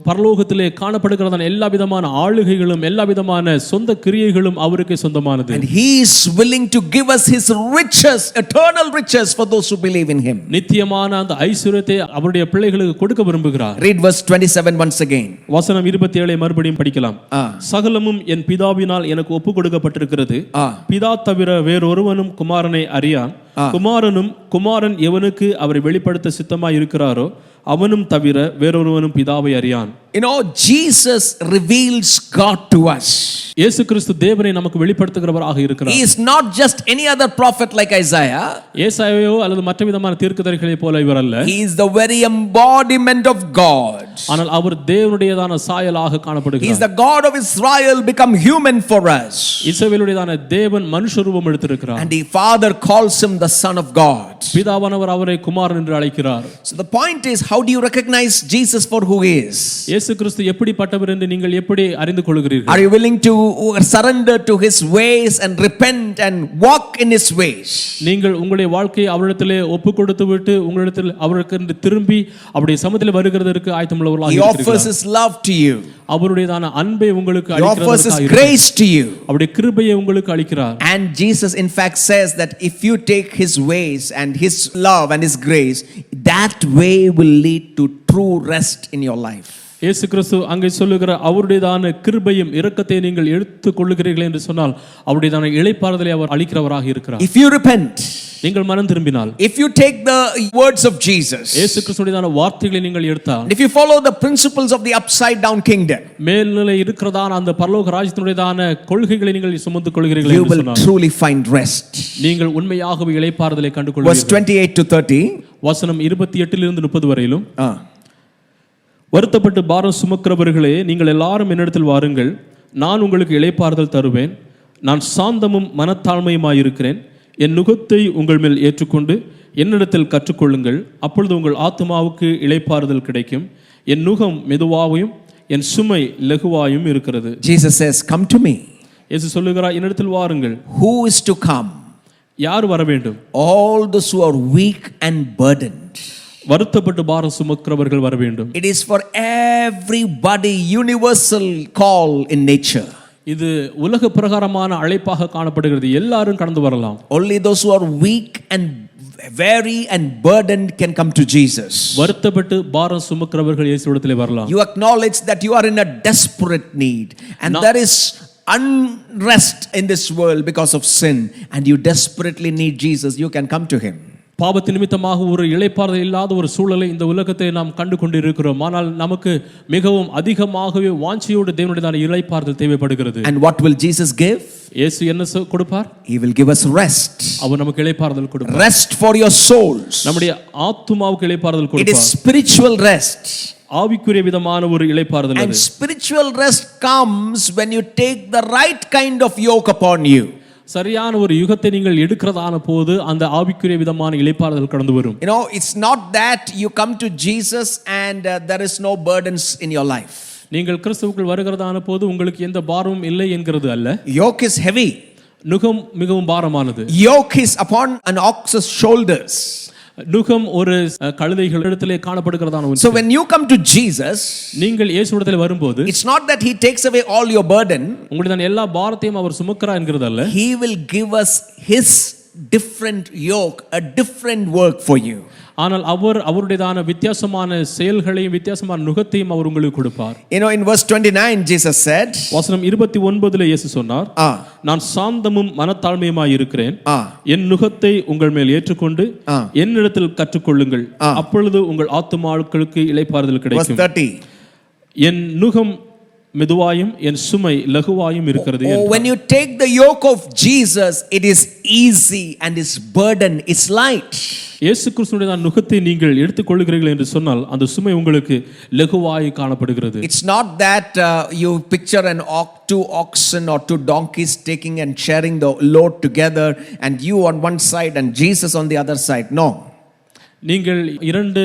பரலோகத்திலே காணப்படுகிறதான எல்லா விதமான ஆளுகைகளும் எல்லா விதமான சொந்த கிரியைகளும் அவருக்கே சொந்தமானது. And he is willing to give us his riches, eternal riches for those who believe in him. நித்தியமான அந்த ஐஸ்வரியத்தை அவருடைய பிள்ளைகளுக்கு கொடுக்க விரும்புகிறார். Read verse 27 once again. வசனம் 27 மறுபடியும் படிக்கலாம். சகலமும் என் பிதாவினால் எனக்கு ஒப்பு கொடுக்கப்பட்டிருக்கிறது. பிதா தவிர வேறொருவனும் குமாரனை அறியான். குமாரனும் குமாரன் எவனுக்கு அவரை வெளிப்படுத்த சித்தமாய் இருக்கிறாரோ அவனும் தவிர வேறொருவனும் பிதாவை அறியான். You know, Jesus reveals God to us. இயேசு கிறிஸ்து தேவனை நமக்கு வெளிப்படுத்துகிறவராக இருக்கிறார். He is not just any other prophet like Isaiah. ஏசாயாவோ அல்லது மற்ற விதமான தீர்க்கதரிசிகளைப் போல இவர் அல்ல. He is the very embodiment of God. ஆனால் அவர் தேவனுடையதான சாயலாக காணப்படுகிறார். He is the God of Israel become human for us. இஸ்ரவேலுடையதான தேவன் மனுஷ ரூபம் எடுத்திருக்கிறார். And the Father calls him the Son of God. பிதாவானவர் அவரை குமாரன் என்று அழைக்கிறார். So the point is, how do you recognize Jesus for who he is? இயேசு கிறிஸ்து எப்படிப்பட்டவர் என்று நீங்கள் எப்படி அறிந்து கொள்கிறீர்கள்? Are you willing to surrender to his ways and repent and walk in his ways? நீங்கள் உங்களுடைய வாழ்க்கையை அவரிடத்திலே ஒப்பு கொடுத்து விட்டு உங்களிடத்தில் அவருக்கு திரும்பி அவருடைய சமூகத்தில் வருகிறதற்கு ஆயத்தமுள்ளவர்களாக இருக்கிறீர்களா? He offers his love to you. அவருடையதான அன்பை உங்களுக்கு He offers his அளிக்கிறார். grace to you. அவருடைய கிருபையை உங்களுக்கு அளிக்கிறார். And Jesus in fact says that if you take his ways and his love and his grace, that way will lead to true rest in your life. இயேசு கிறிஸ்து அங்கே சொல்லுகிற அவருடையதான கிருபையும் இரக்கத்தை நீங்கள் எடுத்துக் கொள்ளுகிறீர்கள் என்று சொன்னால் அவருடையதான இளைப்பாறுதலை அவர் அளிக்கிறவராக இருக்கிறார். If you repent, நீங்கள் மனம் திரும்பினால், if you take the words of Jesus, இயேசு கிறிஸ்துவின் வார்த்தைகளை நீங்கள் எடுத்தால், if you follow the principles of the upside down kingdom, மேல்நிலை இருக்கிறதான அந்த பரலோக ராஜ்யத்தினுடையதான கொள்கைகளை நீங்கள் சுமந்து கொள்கிறீர்கள் you என்று will சொன்னால் truly find rest. நீங்கள் உண்மையாகவே இளைப்பாறுதலை கண்டு Verse கொள்வீர்கள். 28 to 30. வசனம் 28 30 வரையிலும், வருத்தப்பட்டு பாரம் சுமக்கிறவர்களே நீங்கள் எல்லாரும் என்னிடத்தில் வாருங்கள், நான் உங்களுக்கு இளைப்பாறுதல் தருவேன். நான் சாந்தமும் மனத்தாழ்மையுமாயிருக்கிறேன். என் நுகத்தை உங்கள் மேல் ஏற்றுக்கொண்டு என்னிடத்தில் கற்றுக்கொள்ளுங்கள், அப்பொழுது உங்கள் ஆத்துமாவுக்கு இளைப்பாறுதல் கிடைக்கும். என் நுகம் மெதுவாயும் என் சுமை லகுவாயும் இருக்கிறது. Jesus says, come to me. இயேசு சொல்லுகிறார், என்னிடத்தில் வாருங்கள். Who is to come? யார் வர வேண்டும்? All those who are weak and burdened. வருத்தப்பட்டு பாரம் சுமக்கிறவர்கள் வர வேண்டும். It is for everybody, universal call in nature. இது உலக பிரகாரமான அழைப்பாக காணப்படுகிறது. எல்லாரும் கடந்து வரலாம். Only those who are weak and weary and burdened can come to Jesus. வருத்தப்பட்டு பாரம் சுமக்கிறவர்கள் இயேசுவிடத்திலே வரலாம். You acknowledge that you are in a desperate need and there is unrest in this world because of sin and you desperately need Jesus. You can come to him. பாவத்தின் நிமித்தமாக ஒரு இளைப்பாறுதல் இல்லாத ஒரு சூழலை இந்த உலகத்தை நாம் கண்டு கொண்டு இருக்கிறோம். ஆனால் நமக்கு மிகவும் அதிகமாகவே வாஞ்சையோடு தேவனுடைய இளைப்பாறுதல் தேவைப்படுகிறது. And what will Jesus give? இயேசு என்ன கொடுப்பார்? He will give us rest. அவர் நமக்கு இளைப்பாறுதல் கொடுப்பார். Rest for your souls. நம்முடைய ஆத்துமாவுக்கு இளைப்பாறுதல் கொடுப்பார். It is spiritual rest. ஆவிக்குரிய விதமான ஒரு இளைப்பாறுதல் அது. And spiritual rest comes when you take the right kind of yoke upon you. சரியான ஒரு யுகத்தை நீங்கள் எடுக்கிறதான போது அந்த ஆவிக்குரிய விதமான இளைப்பாறுதல் கடந்து வரும். You know, it's not that you come to Jesus and there is no burdens in your life. நீங்கள் கிறிஸ்துவுக்குள் வருகிறதான போது உங்களுக்கு எந்த பாரமும் இல்லை என்கிறது அல்ல. Yoke is heavy. நுகம் மிகவும் பாரமானது. Yoke is upon an ox's shoulders. நுகம் ஒரு கழுதைகளிடத்திலே காணப்படுகிறதான ஒன்று. So when you come to Jesus, நீங்கள் இயேசுவிடத்திலே வரும்போது, it's not that he takes away all your burden. உங்களுடைய எல்லா பாரத்தையும் அவர் சுமக்கிறார் என்கிறது அல்ல. He will give us his different yoke, a different work for you. ஆனால் அவருடையதான வித்தியாசமான செயல்களையும் வித்தியாசமான நுகத்தையும் அவர் உங்களுக்கு கொடுப்பார். You know, in verse 29 Jesus said, வசனம் 29ல இயேசு சொன்னார், நான் சாந்தமும் மனத்தாழ்மையுமாய் இருக்கிறேன். என் நுகத்தை உங்கள் மேல் ஏற்றுக்கொண்டு என்னிடத்தில் கற்றுக்கொள்ளுங்கள், அப்பொழுது உங்கள் ஆத்துமாக்களுக்கு இளைப்பாறுதல் கிடைக்கும். Verse 30. என் நுகம் மெதுவாயும் என் சுமை லகுவாயும் இருக்கிறது. When you take the yoke of Jesus, it is easy and his burden is light. இயேசு கிறிஸ்துவினுடைய நுகத்தை நீங்கள் எடுத்துக்கொள்கிறீர்கள் என்று சொன்னால் அந்த சுமை உங்களுக்கு லகுவாய் காணப்படுகிறது. It's not that you picture two oxen or two donkeys taking and sharing the load together and you on one side and Jesus on the other side. No. நீங்கள் இரண்டு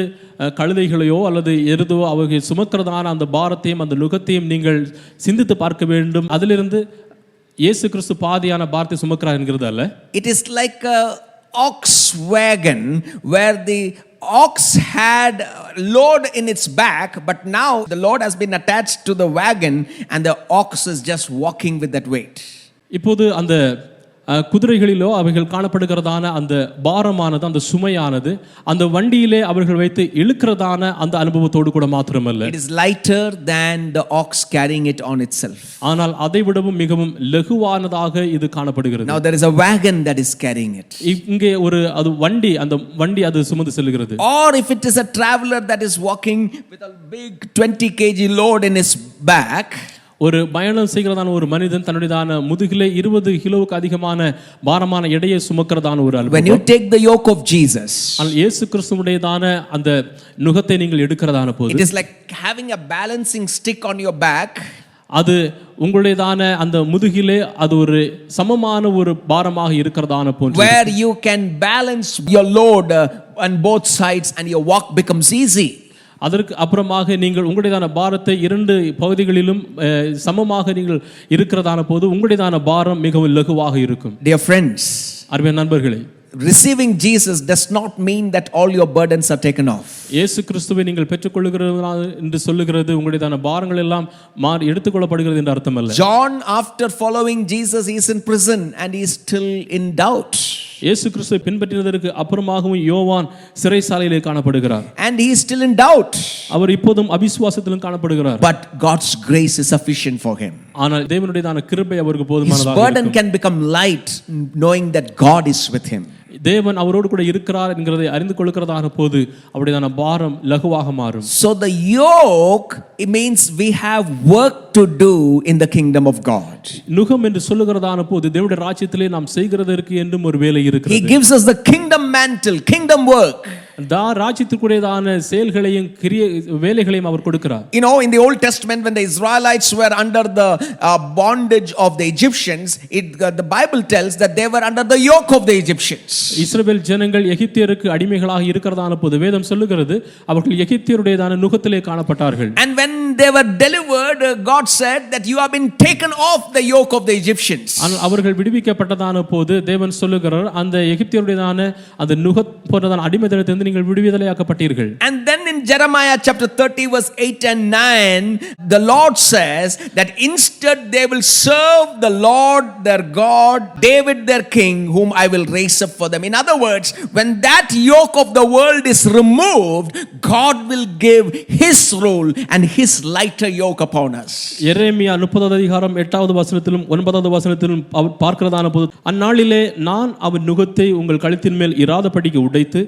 கழுதைகளையோ அல்லது எருதோ அவர்கள் சுமக்கிறதான அந்த பாரத்தையும் அந்த நுகத்தையும் நீங்கள் சிந்தித்து பார்க்க வேண்டும். அதிலிருந்து இயேசு கிறிஸ்து பாதியான பாரத்தை சுமக்கிறார் என்கிறது அல்ல. It is like a ox wagon where the ox had load in its back, but now the load has been attached to the wagon and the ox is just walking with that weight. இப்போது அந்த குதிரைகளிலோ அவைகள் காணப்படுகிறதான அந்த பாரமானது அந்த சுமையானது அந்த வண்டியிலே அவர்கள் வைத்து இழுக்கிறதான அந்த அனுபவத்தோடு கூட மாத்திரமல்ல. It is lighter than the ox carrying it on itself. ஆனால் அதை விடவும் மிகவும் லகுவானதாக இது காணப்படுகிறது. Now there is a wagon that is carrying it. இங்கே ஒரு அது வண்டி, அந்த வண்டி அது சுமந்து செல்கிறது. Or if it is a traveler that is walking with a big 20 kg load in his back, ஒரு பயணம் செய்கிறதான ஒரு மனிதன் தன்னுடையதான முதுகிலே 20 கிலோவுக்கு அதிகமான பாரமான எடையை சுமக்கிறதான ஒரு அனுபவம். When you take the yoke of Jesus, இயேசு கிறிஸ்துவுடையதான அந்த நுகத்தை நீங்கள் எடுக்கிறதான போது, it is like having a balancing stick on your back. அது உங்களுடையதான அந்த முதுகிலே அது ஒரு சமமான ஒரு பாரமாக இருக்கிறதான போன்று, where you can balance your load on both sides and your walk becomes easy. அதற்கு அப்புறமாக நீங்கள் உங்களுடையதான பாரத்தை இரண்டு பகுதிகளிலும் சமமாக நீங்கள் இருக்கிறதான போது உங்களுடையதான பாரம் மிகவும் லகுவாக இருக்கும். Dear friends, அருமையான நண்பர்களே, receiving Jesus does not mean that all your burdens are taken off. இயேசு கிறிஸ்துவை நீங்கள் பெற்றுக்கொள்கிறது என்று சொல்லுகிறது உங்களுடையதான பாரங்கள் எல்லாம் எடுத்துக்கொள்ளப்படுகிறது என்று அர்த்தம் அல்ல. John, after following Jesus, he is in prison and he is still in doubt. இயேசு கிறிஸ்துவை பின்பற்றினதற்கு அப்புறமாகவும் யோவான் சிறைச்சாலையிலே காணப்படுகிறார். And he is still in doubt. அவர் இப்போதும் அவிசுவாசத்திலும் காணப்படுகிறார். But God's grace is sufficient for him. ஆனால் தேவனுடையதான கிருபை அவருக்கு போதுமானதாக இருக்கும். His burden can become light knowing that God is with him. தேவன் அவரோடு கூட இருக்கிறார் என்கிறதை அறிந்து கொள்கிறதான போது அவருடையதான பாரம் லகுவாக மாறும். So the yoke, it means we have work to do in the kingdom of God. நுகம் என்று சொல்லுகிறதான போது தேவனுடைய ராஜ்யத்திலே நாம் செய்கிறதற்கு என்றும் ஒரு வேலை இருக்கிறது. He gives us the kingdom mantle, kingdom work. ராஜ்யத்துக்குரியதான செயல்களையும் வேலைகளையும் அவர் கொடுக்கிறார். You know, in the Old Testament, when the Israelites were under the bondage of the Egyptians, the Bible tells that they were under the yoke of the Egyptians. இஸ்ரவேல் ஜனங்கள் எகிப்தியருக்கு அடிமைகளாக இருக்கிறதான போது வேதம் சொல்லுகிறது அவர்கள் எகிப்தியருடையதான நுகத்திலே காணப்பட்டார்கள். And when they were delivered, God said that you have been taken off the yoke of the Egyptians. அவர்கள் விடுவிக்கப்பட்டதான போது தேவன் சொல்லுகிறார் அந்த எகிப்தியருடையதான அந்த நுகத்தோடதான அடிமைத்தனத்திலிருந்து நீங்கள் விடுதலையாக்கப்பட்டீர்கள். And then in Jeremiah chapter 30 verse 8 and 9, the Lord says that instead they will serve the Lord their God, David their king, whom I will raise up for them. In other words, when that yoke of the world is removed, God will give his rule and his lighter yoke upon us. எரேமியா 30வது அதிகாரம் 8வது வசனத்திலும் 9வது வசனத்திலும் அவர் பார்க்கிறதான போது அந்நாளிலே நான் அவன் நுகத்தை உங்கள் கழுத்தின் மேல் இராதபடிக்கு உடைத்து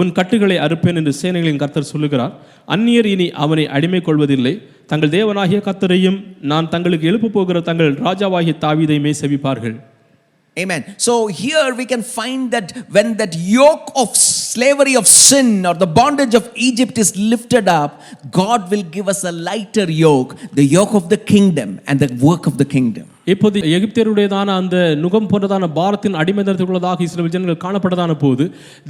உன் கட்டுகளை அறுப்பேன் என்று சேனைகளின் கர்த்தர் சொல்லுகிறார். அந்நியர் இனி அவனை அடிமை கொள்வதில்லை, தங்கள் தேவனாகிய கர்த்தரையும் நான் தங்களுக்கு எழுப்ப போகிற தங்கள் ராஜாவாகிய தாவீதையுமே செவிப்பார்கள். Amen. So here we can find that when that yoke of slavery of sin or the bondage of Egypt is lifted up, God will give us a lighter yoke, the yoke of the kingdom and the work of the kingdom. இப்போது எகிப்தியருடையதான அந்த நுகம் போன்றதான பாரத்தின் அடிமைத்தனத்துக்குள்ளதாக இஸ்ரவேல் ஜனங்கள் காணப்பட்டதான போது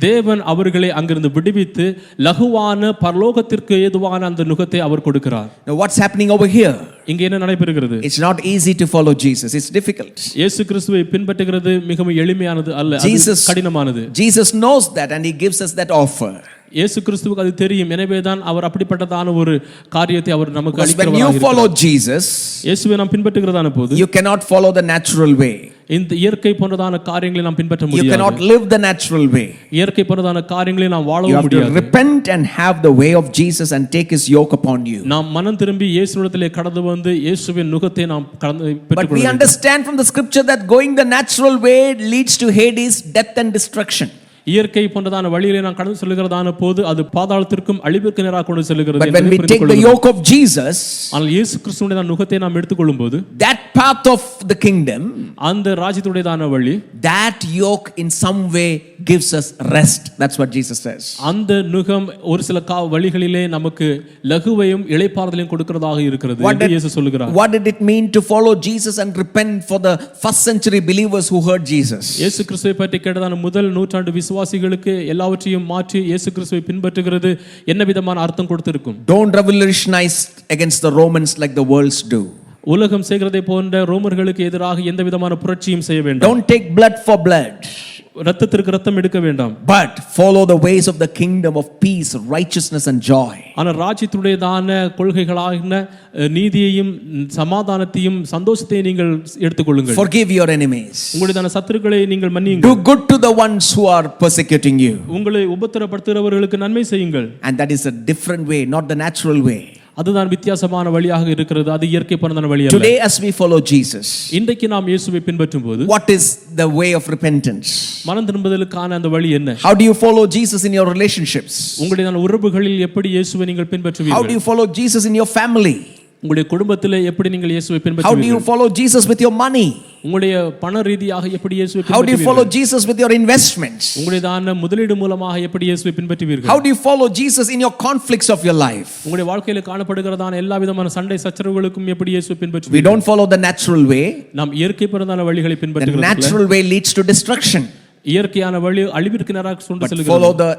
தேவன் அவர்களை அங்கிருந்து விடுவித்து லகுவான பரலோகத்திற்கு ஏதுவான அந்த நுகத்தை அவர் கொடுக்கிறார். Now what's happening over here? இங்கே என்ன நடைபெறுகிறது? It's not easy to follow Jesus. It's difficult. இயேசு கிறிஸ்துவை பின்பற்றுகிறது மிகவும் எளிமையானது அல்ல, அது கடினமானது. Jesus knows that and he gives us that offer. இயேசு கிறிஸ்துவுக்கு அது தெரியும், எனவேதான் அவர் அப்படிப்பட்டதான ஒரு காரியத்தை அவர் நமக்கு அளிக்கிறவராக இருக்கிறார். When you follow Jesus, இயேசுவை நாம் பின்பற்றுகிறதான போது you cannot follow the natural way. இந்த இயற்கை போன்றதான காரியங்களை நாம் பின்பற்ற முடியாது. You cannot live the natural way. இயற்கை போன்றதான காரியங்களை நாம் வாழவும் முடியாது. You have to repent and have the way of Jesus and take his yoke upon you. நாம் மனம் திரும்பி இயேசுவிடத்திலே கடந்து வந்து இயேசுவின் நுகத்தை நாம் பெற்றுக்கொள்ள வேண்டும். But we understand from the scripture that going the natural way leads to Hades, death and destruction. இயற்கை போன்றதான வழியிலே நாம் கடந்து செல்கிறதான போது அது பாதாளத்திற்கும் அழிவிற்கு நேராக கொண்டு செல்கிறது. But when we take the yoke of Jesus, ஆனால் இயேசு கிறிஸ்துவின் நுகத்தை நாம் எடுத்துக்கொள்ளும்போது that path of the kingdom, அந்த ராஜ்யத்துடையதான வழி, that yoke in some way gives us rest. That's what Jesus says. அந்த நுகம் ஒரு சில வழிகளிலே நமக்கு லகுவையும் இளைப்பாறுதலையும் கொடுக்கிறதாக இருக்கிறது என்று இயேசு சொல்கிறார். What did it mean to follow Jesus and repent for the first century believers who heard Jesus? இயேசு கிறிஸ்துவை பற்றி கேட்டதான முதல் நூற்றாண்டு விசுவாசிகளுக்கு எல்லாவற்றையும் மாற்றி இயேசு கிறிஸ்துவை பின்பற்றுகிறது என்ன விதமான அர்த்தம் கொடுத்திருக்கும்? Don't revolutionize against the Romans like the worlds do. உலகம் செய்கிறதை போன்ற ரோமர்களுக்கு எதிராக எந்த விதமான புரட்சியும் செய்ய வேண்டாம். Don't take blood for blood. இரத்தத்திற்கு இரத்தம் எடுக்க வேண்டாம். But follow the ways of the kingdom of peace, righteousness and joy. ஆனால் ராஜ்யத்துடையதான கொள்கைகளான நீதியையும் சமாதானத்தையும் சந்தோஷத்தையும் நீங்கள் எடுத்துக்கொள்ளுங்கள். Forgive your enemies. உங்களுடைய சத்துருக்களை நீங்கள் மன்னியுங்கள். Do good to the ones who are persecuting you. உங்களை உபத்திரப்படுத்துகிறவர்களுக்கு நன்மை செய்யுங்கள். And that is a different way, not the natural way. அதுதான் வித்தியாசமான வழியாக இருக்கிறது, அது இயற்கை பண்ணதான வழி அல்ல. Today as we follow Jesus, இன்றைக்கு நாம் இயேசுவை பின்பற்றும்போது what is the way of repentance? மனம் திரும்புதலுக்கான அந்த வழி என்ன? How do you follow Jesus in your relationships? உங்களுடைய உறவுகளில் எப்படி இயேசுவை நீங்கள் பின்பற்றுவீர்கள்? How do you follow Jesus in your family? உங்களுடைய குடும்பத்திலே எப்படி நீங்கள் இயேசுவை பின்பற்றுவீர்கள்? How do you follow Jesus with your money? உங்களுடைய பண ரீதியாக எப்படி இயேசுவை பின்பற்றுவீர்கள்? How do you follow Jesus with your investments? உங்களுடைய முதலீடு மூலமாக எப்படி இயேசுவை பின்பற்றுவீர்கள்? How do you follow Jesus in your conflicts of your life? உங்களுடைய வாழ்க்கையில காணப்படுகிறதான எல்லா விதமான சண்டை சச்சரவுகளுக்கும் எப்படி இயேசுவை பின்பற்றுவீர்கள்? We don't follow the natural way. நாம் இயற்கை பிரதான வழிகளை பின்பற்றுகிறோம். The natural way leads to destruction. இயற்கையான வழி அழிவிற்கு நேராக கொண்டு செல்கிறது. But follow the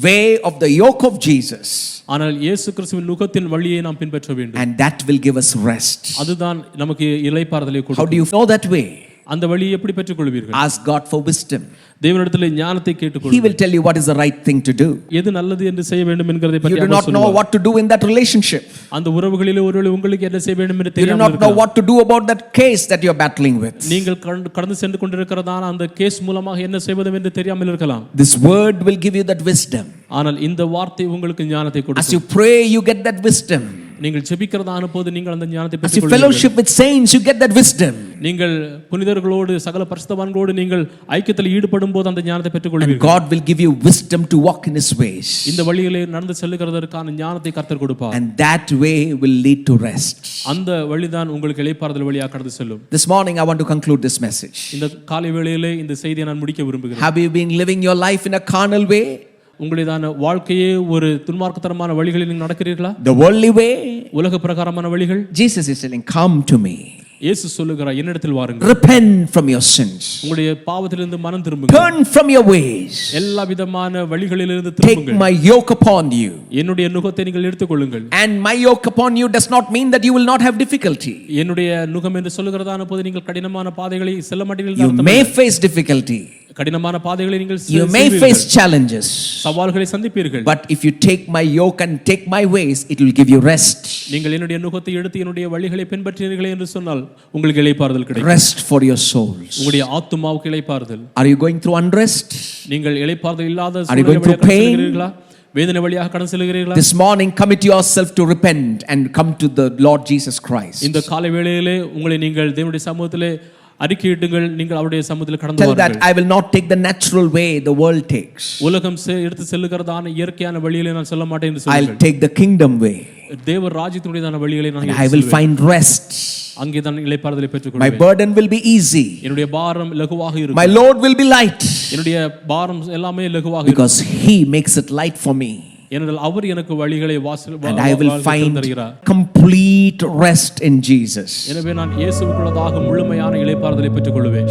way of the yoke of Jesus. ஆனால் இயேசு கிறிஸ்துவின் நுகத்தின் வழியை நாம் பின்பற்ற வேண்டும். And that will give us rest. அதுதான் நமக்கு இளைப்பாறுதலை கொடுக்கும். How do you know that way? அந்த வழியை எப்படி பெற்றுக்கொள்வீர்கள்? Ask God for wisdom. தேவனிடத்தில் ஞானத்தை கேட்டுக்கொள்ளுங்கள். He will tell you what is the right thing to do. எது நல்லது என்று செய்ய வேண்டும் என்கிறதை பற்றி You do not know what to do in that relationship. அந்த உறவுகளிலே ஒருவேளை உங்களுக்கு என்ன செய்ய வேண்டும் என்று தெரியாமல் You do not know what to do about that case that you are battling with. நீங்கள் கடந்து சென்று கொண்டிருக்கிறதான அந்த கேஸ் மூலமாக என்ன செய்வது என்று தெரியாமல் இருக்கலாம். This word will give you that wisdom. ஆனால் இந்த வார்த்தை உங்களுக்கு ஞானத்தை கொடுக்கும். As you pray you get that wisdom. நீங்கள் ஜெபிக்கிறதான போது நீங்கள் அந்த ஞானத்தை As you fellowship with saints you get that wisdom. நீங்கள் புனிதர்களோடு சகல பரிசுத்தவான்களோடு நீங்கள் ஐக்கியத்தில் ஈடுபடும் போது அந்த ஞானத்தை பெற்றுக்கொள்வீர்கள். And God will give you wisdom to walk in his ways. இந்த வழியிலே நடந்து செல்லுகிறதற்கான ஞானத்தை கர்த்தர் கொடுப்பார். And that way will lead to rest. அந்த வழிதான் உங்களுக்கு இளைப்பாறுதல் வழியாக கடந்து செல்லும். This morning I want to conclude this message. இந்த காலை வேளையிலே இந்த செய்தியை நான் முடிக்க விரும்புகிறேன். Have you been living your life in a carnal way? உங்களுடையதான வாழ்க்கையே ஒரு துன்மார்க்கத்தனமான வழிகளில் நீங்கள் நடக்கிறீர்களா? The worldly way? உலக பிரகாரமான வழிகள்? Jesus is telling, come to me. இயேசு சொல்லுகிறார், என்னிடத்தில் வாருங்கள். Repent from your sins. உங்களுடைய பாவத்திலிருந்து மனம் திரும்புங்கள். Turn from your ways. எல்லா விதமான வழிகளிலிருந்து Take திரும்புங்கள். my yoke upon you. என்னுடைய நுகத்தை நீங்கள் எடுத்துக்கொள்ளுங்கள். And my yoke upon you does not mean that you will not have difficulty. என்னுடைய நுகம் என்று சொல்லுகிறதான போது நீங்கள் கடினமான பாதைகளை செல்ல மாட்டீர்கள். You may face difficulty. கடினமான பாதைகளை நீங்கள் You may face challenges. சவால்களை சந்திப்பீர்கள். But if you take my yoke and take my ways, it will give you rest. நீங்கள் என்னுடைய நுகத்தை எடுத்து என்னுடைய வழிகளை பின்பற்றினீர்களே என்று சொன்னால் உங்களுக்கு இளைப்பாறுதல் கிடைக்கும். Rest for your souls. உங்களுடைய ஆத்துமாவுக்கு இளைப்பாறுதல். Are you going through unrest? நீங்கள் இளைப்பாறுதல் இல்லாத Are you going through pain? வேதனை வழியாக கடந்து செல்கிறீர்களா? This morning commit yourself to repent and come to the Lord Jesus Christ. இந்த காலை வேளையிலே உங்களை நீங்கள் தேவனுடைய சமூகத்திலே அறிக்கையிடுங்கள். நீங்கள் அவருடைய சமூகத்தில் கடந்து Tell வாருங்கள். that I will not take the natural way the world takes. உலகம் எடுத்து செல்லுகிறதான இயற்கையான வழியிலே நான் செல்ல மாட்டேன் என்று I'll சொல்லுங்கள். take the kingdom way. தேவ ராஜ்யத்தினுடையதான வழிகளை நான் And I will find rest. அங்கே தான் இளைப்பாறுதலை My பெற்றுக்கொள்வேன். burden will be easy. என்னுடைய பாரம் லகுவாக இருக்கும். My load will be light. என்னுடைய பாரம் எல்லாமே லகுவாக இருக்கும். Because He makes it light for me. ஏனென்றால் அவர் எனக்கு வழிகளை And I will find தருகிறார். complete rest in Jesus. எனவே நான் இயேசுவுக்குள்ளதாக முழுமையான இளைப்பாறுதலை பெற்றுக்கொள்வேன்.